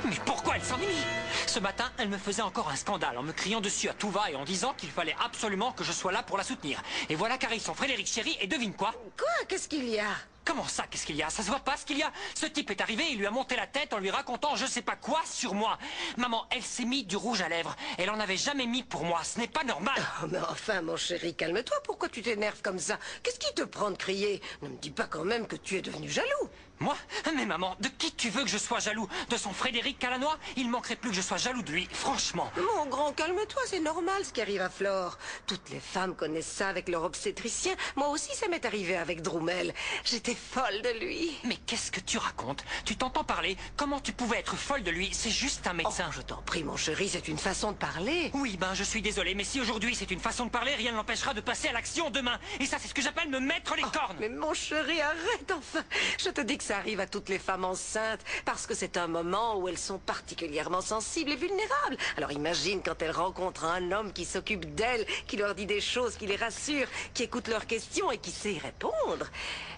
Mais pourquoi elle s'en est mis? Ce matin, elle me faisait encore un scandale en me criant dessus à tout va et en disant qu'il fallait absolument que je sois là pour la soutenir. Et voilà qu'arrive son Frédéric chéri et devine quoi? Quoi? Qu'est-ce qu'il y a? Comment ça, qu'est-ce qu'il y a? Ça se voit pas ce qu'il y a? Ce type est arrivé, il lui a monté la tête en lui racontant je sais pas quoi sur moi. Maman, elle s'est mis du rouge à lèvres. Elle en avait jamais mis pour moi, ce n'est pas normal. Oh, mais enfin, mon chéri, calme-toi. Pourquoi tu t'énerves comme ça? Qu'est-ce qui te prend de crier? Ne me dis pas quand même que tu es devenu jaloux. Moi? Mais maman, de qui tu veux que je sois jaloux? De son Frédéric Calanois? Il manquerait plus que je sois jaloux de lui, franchement. Mon grand, calme-toi, c'est normal ce qui arrive à Flore. Toutes les femmes connaissent ça avec leur obstétricien. Moi aussi, ça m'est arrivé avec Drumel. J'étais folle de lui. Mais qu'est-ce que tu racontes? Tu t'entends parler? Comment tu pouvais être folle de lui? C'est juste un médecin. Oh, je t'en prie, mon chéri, c'est une façon de parler. Oui, ben je suis désolé, mais si aujourd'hui c'est une façon de parler, rien ne l'empêchera de passer à l'action demain. Et ça, c'est ce que j'appelle me mettre les cornes. Mais mon chéri, arrête enfin. Je te dis que ça arrive à toutes les femmes enceintes parce que c'est un moment où elles sont particulièrement sensibles et vulnérables. Alors imagine quand elles rencontrent un homme qui s'occupe d'elles, qui leur dit des choses, qui les rassure, qui écoute leurs questions et qui sait y répondre.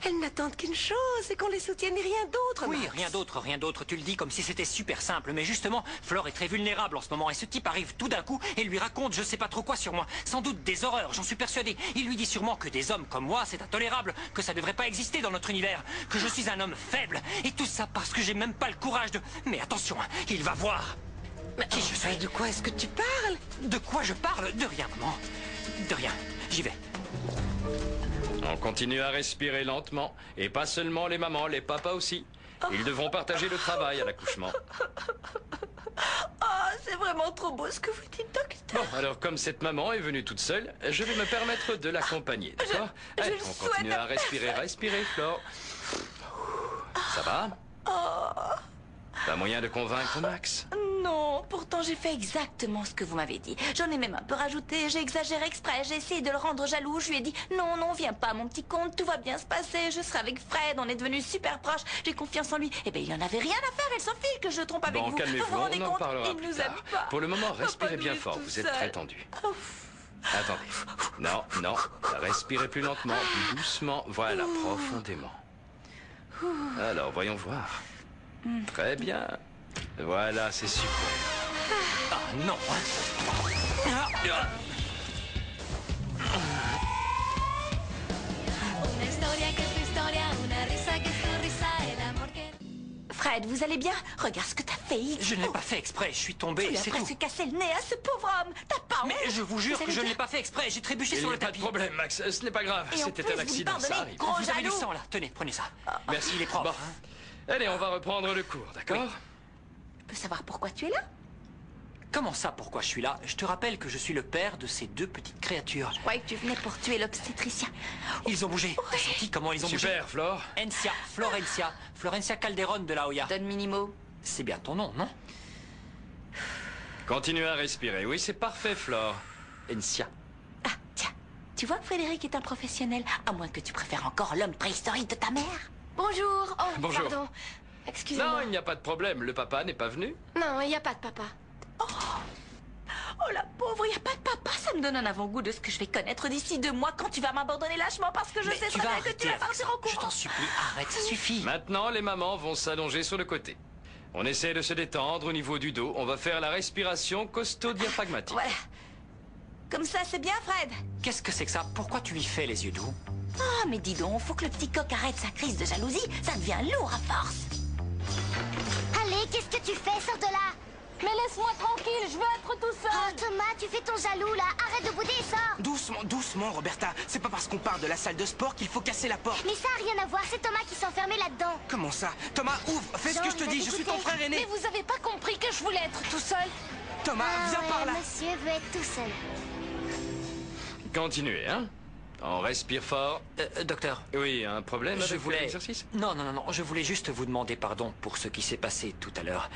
Elles n'attendent qu'une chose, c'est qu'on les soutienne et rien d'autre. Oui, Max. rien d'autre. Tu le dis comme si c'était super simple. Mais justement, Flore est très vulnérable en ce moment. Et ce type arrive tout d'un coup et lui raconte je sais pas trop quoi sur moi. Sans doute des horreurs, j'en suis persuadé. Il lui dit sûrement que des hommes comme moi, c'est intolérable, que ça devrait pas exister dans notre univers, que je suis un homme faible. Et tout ça parce que j'ai même pas le courage de... Mais attention, il va voir. Qui je suis? De quoi est-ce que tu parles? De quoi je parle? De rien, maman. De rien. J'y vais. On continue à respirer lentement. Et pas seulement les mamans, les papas aussi. Ils devront partager le travail à l'accouchement. Oh, c'est vraiment trop beau ce que vous dites, docteur. Bon, alors comme cette maman est venue toute seule, je vais me permettre de l'accompagner, d'accord? Allez, on continue à respirer, Flore. Ça va? Pas moyen de convaincre Max? Non, pourtant j'ai fait exactement ce que vous m'avez dit. J'en ai même un peu rajouté, j'ai exagéré exprès, j'ai essayé de le rendre jaloux. Je lui ai dit, non, non, viens pas mon petit comte, tout va bien se passer, je serai avec Fred, on est devenus super proches, j'ai confiance en lui. Eh ben il en avait rien à faire, elle s'en fiche que je trompe avec vous. Calmez-vous, vous vous rendez on en compte, parlera il plus nous tard. aime pas. Pour le moment, respirez bien nous fort, tout vous êtes seul. très tendu. Attendez. Non, non, respirez plus lentement, plus doucement, voilà, profondément. Alors, voyons voir. Très bien. Voilà, c'est super. Ah non, Fred, vous allez bien? Regarde ce que t'as fait. Je ne l'ai pas fait exprès, je suis tombé, Tu lui as c'est tout. presque cassé le nez à ce pauvre homme. T'as pas honte? Mais je vous jure que je ne l'ai pas fait exprès, j'ai trébuché Il sur n'y le a pas de tapis. problème, Max, ce n'est pas grave. Et en C'était plus, un vous accident, lui ça pardonnez, arrive. gros Vous avez du jaloux. sang là, tenez, prenez ça. Merci. Il est propre. Bon. Allez, on va reprendre le cours, d'accord? Je peux savoir pourquoi tu es là? Comment ça, pourquoi je suis là? Je te rappelle que je suis le père de ces deux petites créatures. Je croyais que tu venais pour tuer l'obstétricien. Ils ont bougé. T'as senti comment ils ont bougé? Super, Flore. Florencia Calderón de la Hoya. Don Minimo. C'est bien ton nom, non? Continuez à respirer. Oui, c'est parfait, Flore. Encia. Ah, tiens. Tu vois que Frédéric est un professionnel, à moins que tu préfères encore l'homme préhistorique de ta mère. Bonjour. Oh, Bonjour. pardon. Non, Excusez-moi. il n'y a pas de problème. Le papa n'est pas venu? Non, il n'y a pas de papa. Oh la pauvre, il n'y a pas de papa. Ça me donne un avant-goût de ce que je vais connaître d'ici 2 mois quand tu vas m'abandonner lâchement parce que je sais très bien que tu vas partir en Je courant. t'en supplie, arrête, ça suffit. Maintenant, les mamans vont s'allonger sur le côté. On essaie de se détendre au niveau du dos. On va faire la respiration costo-diaphragmatique. Voilà. Comme ça, c'est bien, Fred? Qu'est-ce que c'est que ça? Pourquoi tu lui fais les yeux doux? Ah, mais dis donc, faut que le petit coq arrête sa crise de jalousie. Ça devient lourd à force. Allez, qu'est-ce que tu fais? Sors de là! Mais laisse-moi tranquille, je veux être tout seul. Oh, Thomas, tu fais ton jaloux, là. Arrête de bouder et sors. Doucement, doucement, Roberta. C'est pas parce qu'on part de la salle de sport qu'il faut casser la porte. Mais ça a rien à voir, c'est Thomas qui s'enfermait là-dedans. Comment ça? Thomas, ouvre, fais ce que je te dis, je suis ton frère aîné. Mais vous avez pas compris que je voulais être tout seul? Thomas, viens par là. Monsieur veut être tout seul. Continuez, hein? On respire fort. Docteur. Oui, un problème avec l'exercice? Non, je voulais juste vous demander pardon pour ce qui s'est passé tout à l'heure.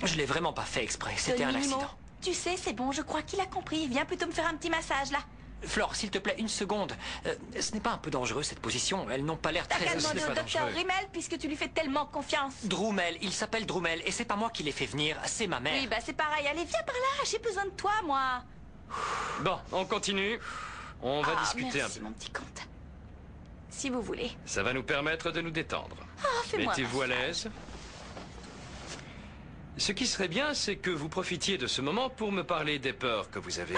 Je l'ai vraiment pas fait exprès, c'était un Minimo, accident. tu sais, c'est bon, je crois qu'il a compris. Viens plutôt me faire un petit massage, là. Flore, s'il te plaît, une seconde. Ce n'est pas un peu dangereux, cette position? Elles n'ont pas l'air T'as très... qu'à demander au docteur Rimmel, puisque tu lui fais tellement confiance. Drumel, il s'appelle Drumel, et c'est pas moi qui l'ai fait venir, c'est ma mère. Oui, bah c'est pareil. Allez, viens par là, j'ai besoin de toi, moi. Bon, on continue. On va discuter merci, un peu. mon petit comte. Si vous voulez. Ça va nous permettre de nous détendre. Fais-moi Mettez-vous à massage. l'aise. Ce qui serait bien, c'est que vous profitiez de ce moment pour me parler des peurs que vous avez.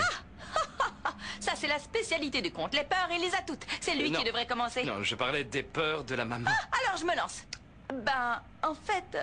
Ça, c'est la spécialité du comte. Les peurs, il les a toutes. C'est lui Non. qui devrait commencer. Non, je parlais des peurs de la maman. Alors, je me lance. Ben, en fait,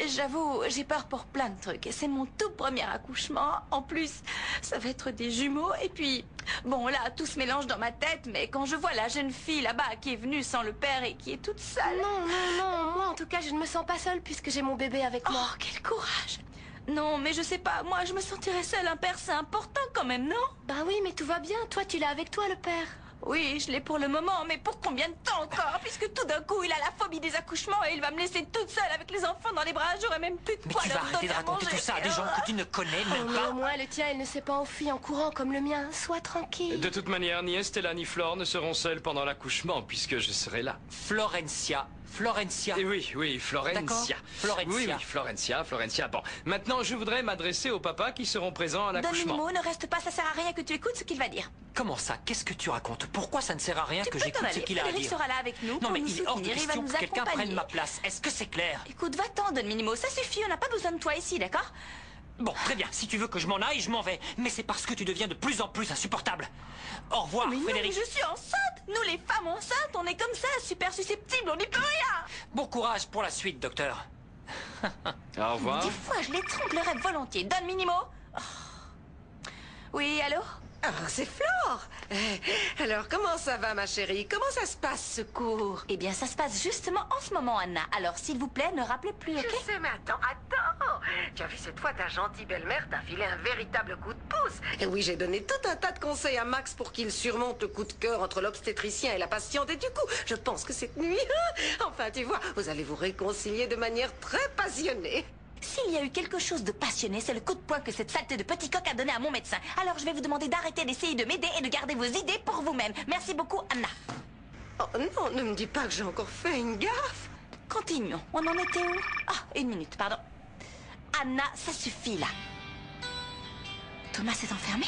j'avoue, j'ai peur pour plein de trucs. C'est mon tout premier accouchement. En plus, ça va être des jumeaux. Et puis, bon, là, tout se mélange dans ma tête. Mais quand je vois la jeune fille là-bas qui est venue sans le père et qui est toute seule... Non. Moi, en tout cas, je ne me sens pas seule puisque j'ai mon bébé avec moi. Oh, quel courage. Non, mais je sais pas. Moi, je me sentirais seule. Un père, c'est important quand même, non? Bah oui, mais tout va bien. Toi, tu l'as avec toi, le père. Oui, je l'ai pour le moment, mais pour combien de temps encore? Puisque tout d'un coup, il a la phobie des accouchements et il va me laisser toute seule avec les enfants dans les bras. J'aurais même plus de Mais quoi tu vas leur arrêter donner de à raconter manger. tout ça à des gens que tu ne connais même Mais pas. au moins, le tien, il ne s'est pas enfui en courant comme le mien. Sois tranquille. De toute manière, ni Estella ni Flore ne seront seules pendant l'accouchement, puisque je serai là. Florencia. Et oui, Florencia. D'accord, Florencia. Oui, Florencia. Bon, maintenant, je voudrais m'adresser aux papas qui seront présents à Don l'accouchement. Minimo, ne reste pas, ça sert à rien que tu écoutes ce qu'il va dire. Comment ça? Qu'est-ce que tu racontes? Pourquoi ça ne sert à rien Tu que peux t'en j'écoute ce aller. qu'il a à Frédéric dire? sera là avec nous Non, pour mais nous il est hors de soutenir, il va question nous que quelqu'un accompagner. prenne ma place. Est-ce que c'est clair? Écoute, va-t'en, Don Minimo, ça suffit, on n'a pas besoin de toi ici, d'accord? Bon, très bien. Si tu veux que je m'en aille, je m'en vais. Mais c'est parce que tu deviens de plus en plus insupportable. Au revoir, Mais non, Frédéric. mais je suis enceinte. Nous, les femmes enceintes, on est comme ça, super susceptibles, on n'y peut rien. Bon courage pour la suite, docteur. Au revoir. 10 fois, je l'étranglerais volontiers. Don Minimo. Oh. Oui, allô? Ah, c'est Flore. Alors, comment ça va, ma chérie? Comment ça se passe, ce cours? Eh bien, ça se passe justement en ce moment, Anna. Alors, s'il vous plaît, ne rappelez plus, ok? Je sais, mais attends. Tu as vu, cette fois, ta gentille belle-mère t'a filé un véritable coup de pouce. Et oui, j'ai donné tout un tas de conseils à Max pour qu'il surmonte le coup de cœur entre l'obstétricien et la patiente. Et du coup, je pense que cette nuit, enfin, tu vois, vous allez vous réconcilier de manière très passionnée. S'il y a eu quelque chose de passionné, c'est le coup de poing que cette saleté de petit coq a donné à mon médecin. Alors je vais vous demander d'arrêter d'essayer de m'aider et de garder vos idées pour vous-même. Merci beaucoup, Anna. Oh non, ne me dis pas que j'ai encore fait une gaffe. Continuons. On en était où? Ah, 1 minute, pardon. Anna, ça suffit là. Thomas s'est enfermé?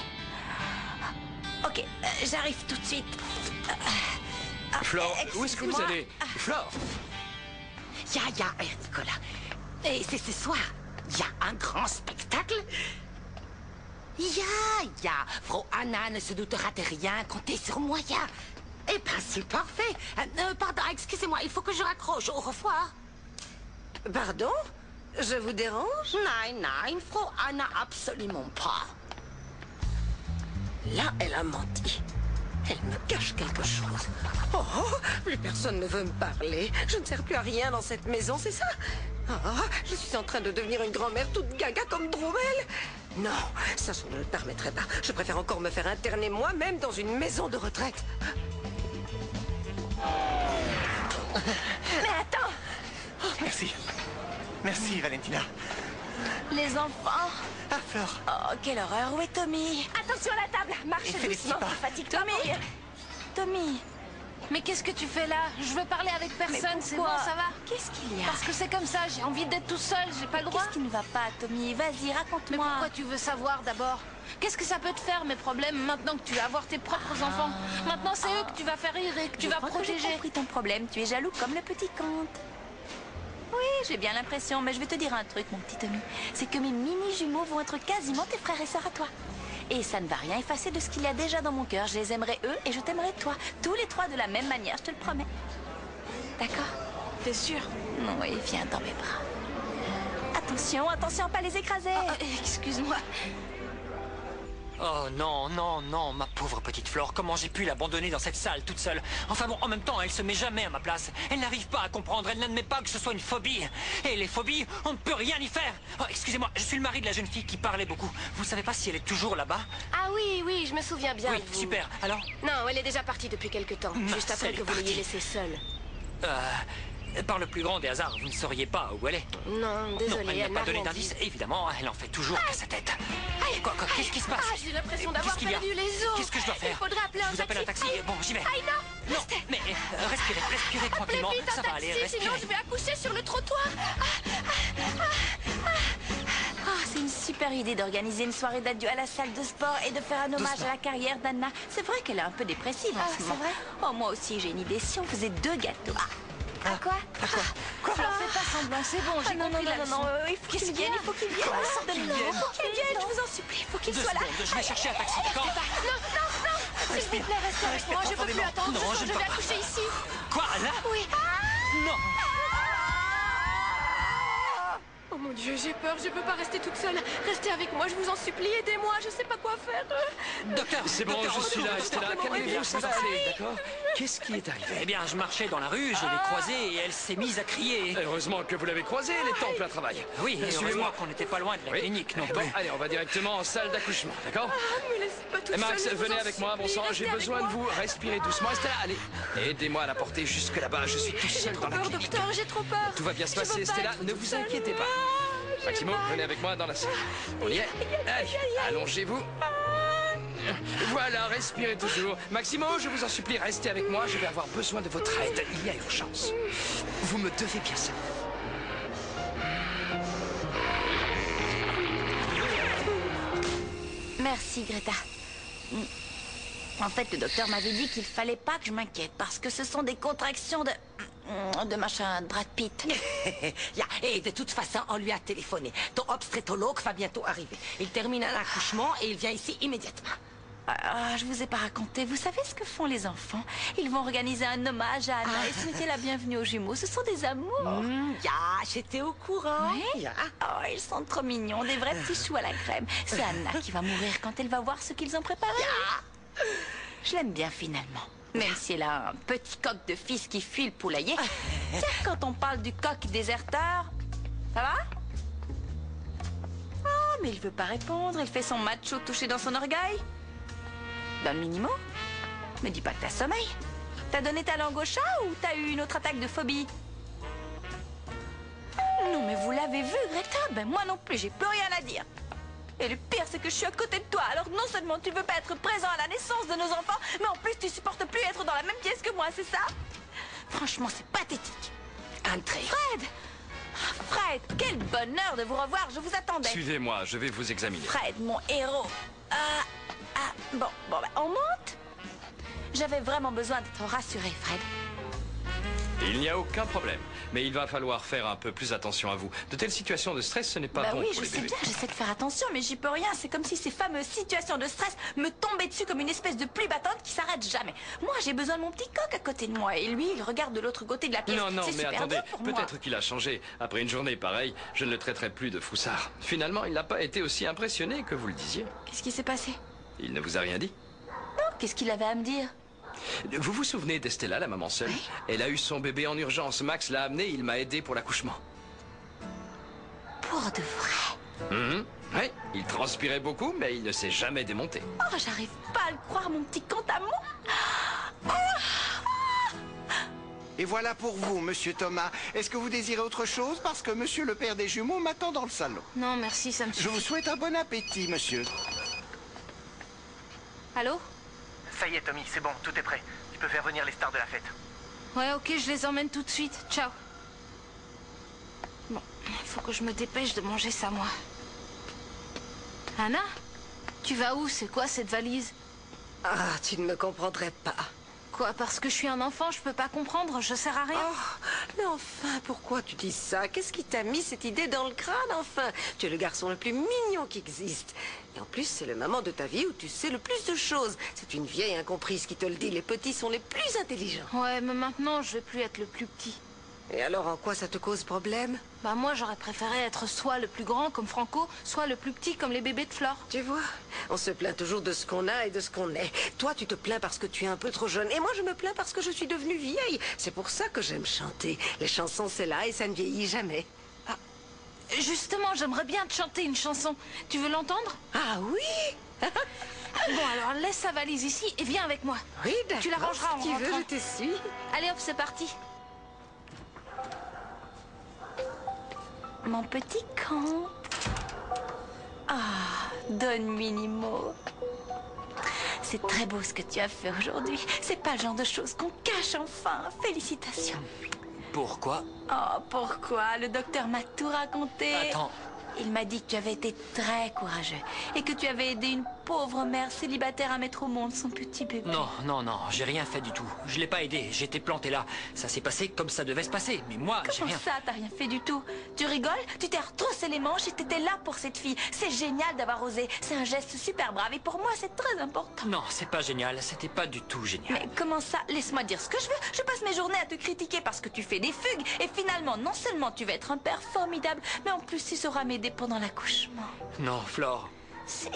Ok, j'arrive tout de suite. Flore, où est-ce que vous allez? Flore! Ja, Nicolas. Et c'est ce soir. Il y a un grand spectacle. Ja. Frau Anna ne se doutera de rien. Comptez sur moi, ja. Eh ben, c'est parfait. Pardon, excusez-moi, il faut que je raccroche. Au revoir. Pardon? Je vous dérange? Nein, Frau Anna, absolument pas. Là, elle a menti. Elle me cache quelque chose. Oh, plus personne ne veut me parler. Je ne sers plus à rien dans cette maison, c'est ça? Je suis en train de devenir une grand-mère toute gaga comme Dromel. Non, ça je ne le permettrai pas. Je préfère encore me faire interner moi-même dans une maison de retraite. Mais attends! Merci, Valentina. Les enfants. Ah, Flore. Oh, quelle horreur. Où est Tommy? Attention à la table. Marche doucement. Fatigue-toi. Tommy. Mais qu'est-ce que tu fais là? Je veux parler avec personne, c'est bon, ça va? Qu'est-ce qu'il y a? Parce que c'est comme ça, j'ai envie d'être tout seul, j'ai pas le droit. Qu'est-ce qui ne va pas, Tommy? Vas-y, raconte-moi. Mais pourquoi tu veux savoir d'abord? Qu'est-ce que ça peut te faire, mes problèmes, maintenant que tu vas avoir tes propres enfants? Maintenant, c'est eux que tu vas faire rire et que tu vas protéger. J'ai compris ton problème, tu es jaloux comme le petit Comte. Oui, j'ai bien l'impression, mais je vais te dire un truc, mon petit Tommy. C'est que mes mini-jumeaux vont être quasiment tes frères et sœurs à toi. Et ça ne va rien effacer de ce qu'il y a déjà dans mon cœur. Je les aimerai eux et je t'aimerai toi. Tous les trois de la même manière, je te le promets. D'accord? T'es sûr? Oui, viens dans mes bras. Attention, pas les écraser. Excuse-moi. Oh non, ma pauvre petite Flore, comment j'ai pu l'abandonner dans cette salle toute seule? Enfin bon, en même temps, elle se met jamais à ma place. Elle n'arrive pas à comprendre, elle n'admet pas que ce soit une phobie. Et les phobies, on ne peut rien y faire. Oh, excusez-moi, je suis le mari de la jeune fille qui parlait beaucoup. Vous savez pas si elle est toujours là-bas? Ah oui, je me souviens bien Oui, de vous. super, alors? Non, elle est déjà partie depuis quelque temps, juste après que vous l'ayez laissée seule. Par le plus grand des hasards, vous ne sauriez pas où elle est? Non, désolée, non, elle n'a pas donné d'indice. Évidemment, elle en fait toujours qu'à sa tête. Quoi, qu'est-ce qui se passe? J'ai l'impression d'avoir perdu les os. Qu'est-ce que je dois faire? Il faudrait appeler un taxi. Je vous appelle un taxi. Bon, j'y vais. Non, mais respirez tranquillement. Appelez vite Ça un va aller, taxi, respirez. sinon je vais accoucher sur le trottoir. C'est une super idée d'organiser une soirée d'adieu à la salle de sport et de faire un hommage à la carrière d'Anna. C'est vrai qu'elle est un peu dépressive en ce moment. C'est vrai? Oh, moi aussi, j'ai une idée. Si on faisait 2 gâteaux. Quoi? Flore, fais pas semblant, c'est bon, j'ai compris la leçon. Il faut qu'il vienne, il faut qu'il vienne. Je vous en supplie, il faut qu'il soit là. Je vais chercher un taxi, d'accord? Non, s'il vous plaît, restez avec moi, je peux plus attendre. Non, je ne vais peux pas. accoucher ici. Quoi, là? Oui. Non. Oh mon Dieu, j'ai peur, je peux pas rester toute seule. Restez avec moi, je vous en supplie, aidez-moi, je sais pas quoi faire. Docteur, C'est bon, je suis là, Estella, calmez-vous, ça va aller, d'accord? Qu'est-ce qui est arrivé? Eh bien, je marchais dans la rue, je l'ai croisée et elle s'est mise à crier. Heureusement que vous l'avez croisée, elle est en plein travail. Oui, et Suivez-moi. heureusement qu'on n'était pas loin de la clinique non Bon, plus. allez, on va directement en salle d'accouchement, d'accord? Me laissez pas toute Max, seule, je vous venez en avec moi, bon supplie, sang, restez j'ai avec besoin de moi. vous. Respirez doucement. Estella, allez, aidez-moi à la porter jusque là-bas. Je suis tout J'ai seul trop dans la peur, clinique. docteur, j'ai trop peur. Tout va bien se Je veux passer, pas Estella. être Ne toute vous seule. inquiétez pas. Maximo, venez avec moi dans la salle. On y est. Allez, allongez-vous. Voilà, respirez toujours. Maximo, je vous en supplie, restez avec moi. Je vais avoir besoin de votre aide. Il y a urgence. Vous me devez bien ça. Merci, Greta. En fait, le docteur m'avait dit qu'il fallait pas que je m'inquiète parce que ce sont des contractions de machin Brad Pitt. Et de toute façon, on lui a téléphoné. Ton obstétrologue va bientôt arriver. Il termine un accouchement et il vient ici immédiatement. Ah, je vous ai pas raconté. Vous savez ce que font les enfants? Ils vont organiser un hommage à Anna et souhaiter la bienvenue aux jumeaux. Ce sont des amours. J'étais au courant. Oui? Oh, ils sont trop mignons. Des vrais petits choux à la crème. C'est Anna qui va mourir quand elle va voir ce qu'ils ont préparé. Je l'aime bien finalement. Même si elle a un petit coq de fils qui fuit le poulailler. Tiens, quand on parle du coq déserteur... Ça va? Ah, mais il veut pas répondre. Il fait son macho touché dans son orgueil. Dans le minimo? Me dis pas que t'as sommeil. T'as donné ta langue au chat ou t'as eu une autre attaque de phobie? Non, mais vous l'avez vu, Greta? Ben moi non plus, j'ai plus rien à dire. Et le pire, c'est que je suis à côté de toi. Alors non seulement tu veux pas être présent à la naissance de nos enfants, mais en plus tu supportes plus être dans la même pièce que moi, c'est ça? Franchement, c'est pathétique. Entrez. Fred! Fred, quel bonheur de vous revoir, je vous attendais. Suivez-moi, je vais vous examiner. Fred, mon héros. Bon, ben, on monte? J'avais vraiment besoin d'être rassurée, Fred. Il n'y a aucun problème, mais il va falloir faire un peu plus attention à vous. De telles situations de stress, ce n'est pas bon oui, pour je les sais bébés. bien, j'essaie de faire attention, mais j'y peux rien. C'est comme si ces fameuses situations de stress me tombaient dessus comme une espèce de pluie battante qui s'arrête jamais. Moi, j'ai besoin de mon petit coq à côté de moi, et lui, il regarde de l'autre côté de la pièce. Non, C'est mais super attendez, dur pour moi. peut-être qu'il a changé. Après une journée pareille, je ne le traiterai plus de foussard. Finalement, il n'a pas été aussi impressionné que vous le disiez. Qu'est-ce qui s'est passé? Il ne vous a rien dit? Non, qu'est-ce qu'il avait à me dire? Vous vous souvenez d'Estella, la maman seule? Elle a eu son bébé en urgence. Max l'a amené, il m'a aidé pour l'accouchement. Pour de vrai? Oui, il transpirait beaucoup, mais il ne s'est jamais démonté. Oh, j'arrive pas à le croire, mon petit compte à moi. Et voilà pour vous, monsieur Thomas. Est-ce que vous désirez autre chose? Parce que monsieur le père des jumeaux m'attend dans le salon. Non, merci, ça me suffit. Je vous souhaite un bon appétit, monsieur. Allô? Ça y est, Tommy, c'est bon, tout est prêt. Tu peux faire venir les stars de la fête. Ouais, ok, je les emmène tout de suite. Ciao. Bon, il faut que je me dépêche de manger ça, moi. Anna? Tu vas où? C'est quoi cette valise? Ah, tu ne me comprendrais pas. Quoi, parce que je suis un enfant, je peux pas comprendre, je sers à rien? Oh, mais enfin, pourquoi tu dis ça? Qu'est-ce qui t'a mis cette idée dans le crâne, enfin? Tu es le garçon le plus mignon qui existe. Et en plus, c'est le moment de ta vie où tu sais le plus de choses. C'est une vieille incomprise qui te le dit. Les petits sont les plus intelligents. Ouais, mais maintenant, je vais plus être le plus petit. Et alors, en quoi ça te cause problème? Bah moi, j'aurais préféré être soit le plus grand comme Franco, soit le plus petit comme les bébés de Flore. Tu vois, on se plaint toujours de ce qu'on a et de ce qu'on est. Toi, tu te plains parce que tu es un peu trop jeune. Et moi, je me plains parce que je suis devenue vieille. C'est pour ça que j'aime chanter. Les chansons, c'est là et ça ne vieillit jamais. Ah, justement, j'aimerais bien te chanter une chanson. Tu veux l'entendre? Ah oui. Bon, alors laisse sa valise ici et viens avec moi. Oui, d'accord. Tu la rangeras en si tu veux, rentrant. je te suis. Allez hop, c'est parti. Mon petit camp. Ah, Don Minimo. C'est très beau ce que tu as fait aujourd'hui. C'est pas le genre de choses qu'on cache enfin. Félicitations. Pourquoi? Oh, pourquoi? Le docteur m'a tout raconté. Attends. Il m'a dit que tu avais été très courageux et que tu avais aidé une pauvre mère célibataire à mettre au monde son petit bébé. Non, j'ai rien fait du tout. Je l'ai pas aidé, j'étais planté là. Ça s'est passé comme ça devait se passer, mais moi, j'ai Comment rien... ça, t'as rien fait du tout? Tu rigoles? Tu t'es retroussé les manches et t'étais là pour cette fille. C'est génial d'avoir osé. C'est un geste super brave et pour moi, c'est très important. Non, c'est pas génial, c'était pas du tout génial. Mais comment ça? Laisse-moi dire ce que je veux. Je passe mes journées à te critiquer parce que tu fais des fugues. Et finalement, non seulement tu vas être un père formidable, mais en plus tu sauras m'aider pendant l'accouchement. Non, Flore. Si.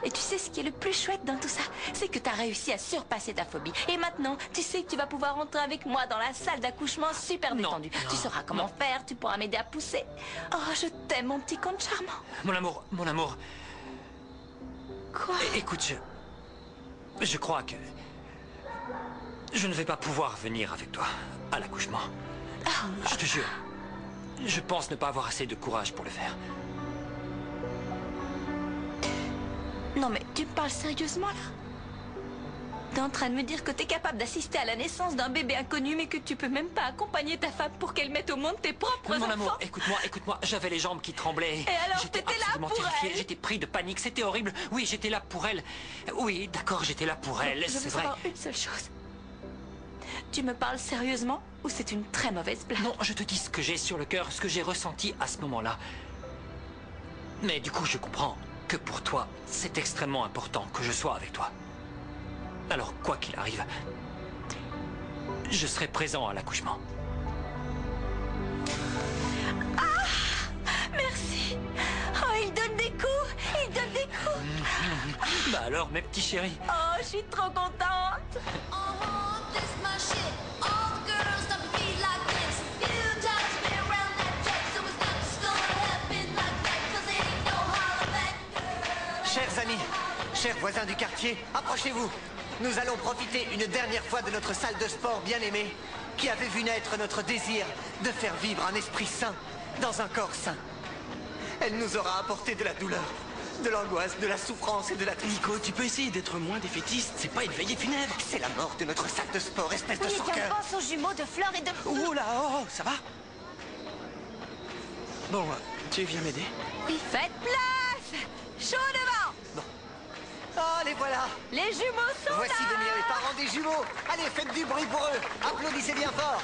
Et tu sais ce qui est le plus chouette dans tout ça? C'est que tu as réussi à surpasser ta phobie. Et maintenant, tu sais que tu vas pouvoir rentrer avec moi dans la salle d'accouchement super détendue. Tu sauras comment faire, tu pourras m'aider à pousser. Oh, je t'aime, mon petit conte charmant. Mon amour. Quoi? Écoute, je crois que... je ne vais pas pouvoir venir avec toi à l'accouchement. Je te jure. Je pense ne pas avoir assez de courage pour le faire. Non mais tu me parles sérieusement là? T'es en train de me dire que t'es capable d'assister à la naissance d'un bébé inconnu mais que tu peux même pas accompagner ta femme pour qu'elle mette au monde tes propres enfants? Mon amour, écoute-moi, j'avais les jambes qui tremblaient. Et alors j'étais t'étais là absolument pour terrifié, elle? j'étais pris de panique, c'était horrible. Oui, j'étais là pour elle. Oui, d'accord, j'étais là pour elle, Je c'est veux vrai. savoir une seule chose. Tu me parles sérieusement ou c'est une très mauvaise blague? Non, je te dis ce que j'ai sur le cœur, ce que j'ai ressenti à ce moment-là. Mais du coup, je comprends. que pour toi, c'est extrêmement important que je sois avec toi. Alors, quoi qu'il arrive, je serai présent à l'accouchement. Ah! Merci. Oh, il donne des coups. Il donne des coups. Bah alors, mes petits chéris. Oh, je suis trop contente. Chers amis, chers voisins du quartier, approchez-vous. Nous allons profiter une dernière fois de notre salle de sport bien-aimée, qui avait vu naître notre désir de faire vivre un esprit sain dans un corps sain. Elle nous aura apporté de la douleur, de l'angoisse, de la souffrance et de la tristesse. Nico, tu peux essayer d'être moins défaitiste, c'est pas une veillée funèbre. C'est la mort de notre salle de sport, espèce de Oui, sans-cœur. qu'elle pense aux jumeaux de Flore et de... Oh là, oh, ça va? Bon, tu viens m'aider? Oui, faites place. Chaud devant. Bon. Oh, les voilà. Les jumeaux sont Voici là. venir les parents des jumeaux. Allez, faites du bruit pour eux. Applaudissez bien fort.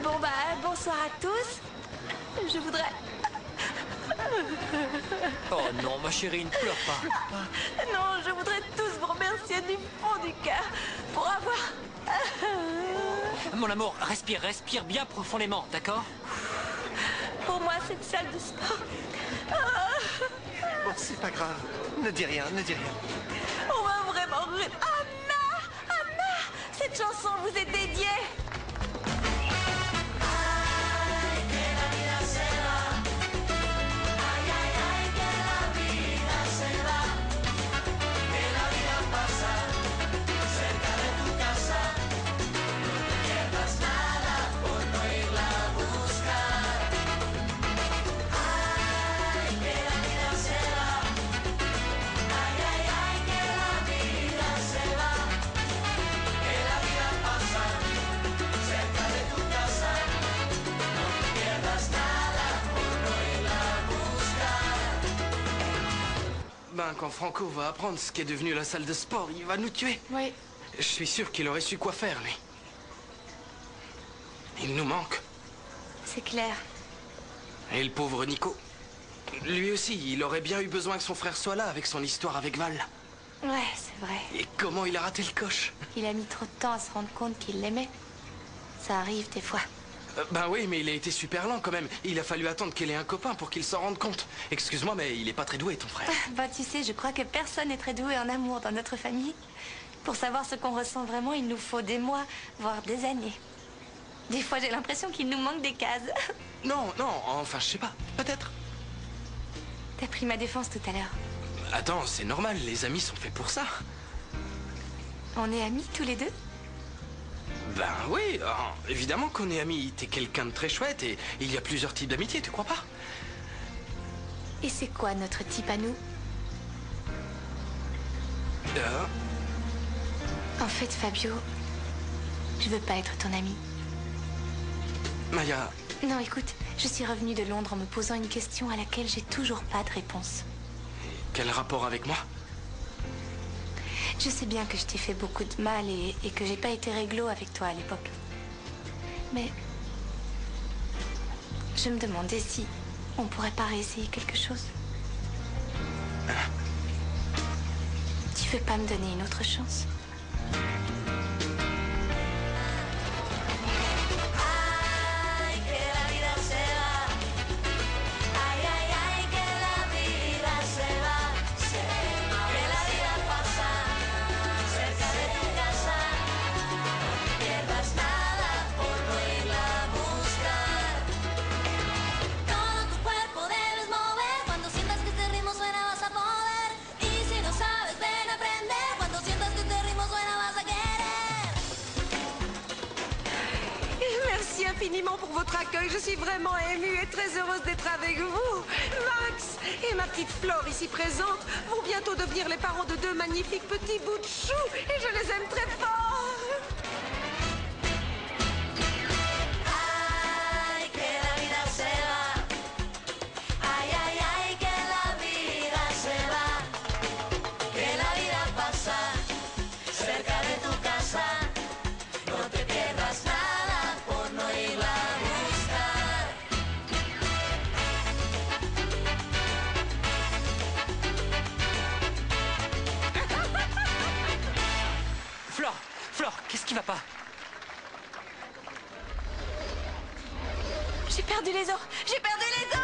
Bon bah, bonsoir à tous. Je voudrais... Oh non, ma chérie, ne pleure pas. Non, je voudrais tous vous remercier du fond du cœur pour avoir... Mon amour, respire, respire bien profondément, d'accord? Pour moi, cette salle de sport... Bon, c'est pas grave. Ne dis rien, ne dis rien. On va vraiment... Anna! Anna! Cette chanson vous est dédiée. Ben, quand Franco va apprendre ce qu'est devenu la salle de sport, il va nous tuer. Oui. Je suis sûr qu'il aurait su quoi faire, lui. Il nous manque. C'est clair. Et le pauvre Nico. Lui aussi, il aurait bien eu besoin que son frère soit là avec son histoire avec Val. Ouais, c'est vrai. Et comment il a raté le coche? Il a mis trop de temps à se rendre compte qu'il l'aimait. Ça arrive des fois. Ben oui, mais il a été super lent quand même. Il a fallu attendre qu'elle ait un copain pour qu'il s'en rende compte. Excuse-moi, mais il est pas très doué, ton frère. Bah tu sais, je crois que personne n'est très doué en amour dans notre famille. Pour savoir ce qu'on ressent vraiment, il nous faut des mois, voire des années. Des fois, j'ai l'impression qu'il nous manque des cases. Non, non, enfin, je sais pas. Peut-être. T'as pris ma défense tout à l'heure. Attends, c'est normal, les amis sont faits pour ça. On est amis tous les deux? Ben oui, évidemment qu'on est amis. T'es quelqu'un de très chouette et il y a plusieurs types d'amitié, tu crois pas? Et c'est quoi notre type à nous? En fait, Fabio, je veux pas être ton ami. Maya... Non, écoute, je suis revenue de Londres en me posant une question à laquelle j'ai toujours pas de réponse. Quel rapport avec moi? Je sais bien que je t'ai fait beaucoup de mal et que j'ai pas été réglo avec toi à l'époque. Mais... je me demandais si on pourrait pas réessayer quelque chose. Tu veux pas me donner une autre chance? Infiniment pour votre accueil. Je suis vraiment émue et très heureuse d'être avec vous. Max et ma petite Flore ici présente vont bientôt devenir les parents de deux magnifiques petits bouts de chou et je les aime très fort. Cerca de tu casa, no te pierdas nada por no irla a buscar. qui va pas? J'ai perdu les os. J'ai perdu les os.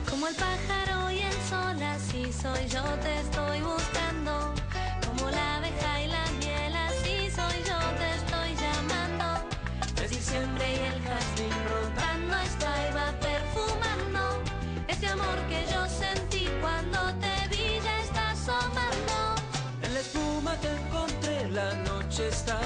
Como el pájaro y el sol, así soy yo, te estoy buscando. Como la abeja y la miel, así soy yo, te estoy llamando. El diciembre y el jazmín brotando, esta iba perfumando. Ese amor que yo sentí cuando te vi ya está asomando. En la espuma te encontré, la noche está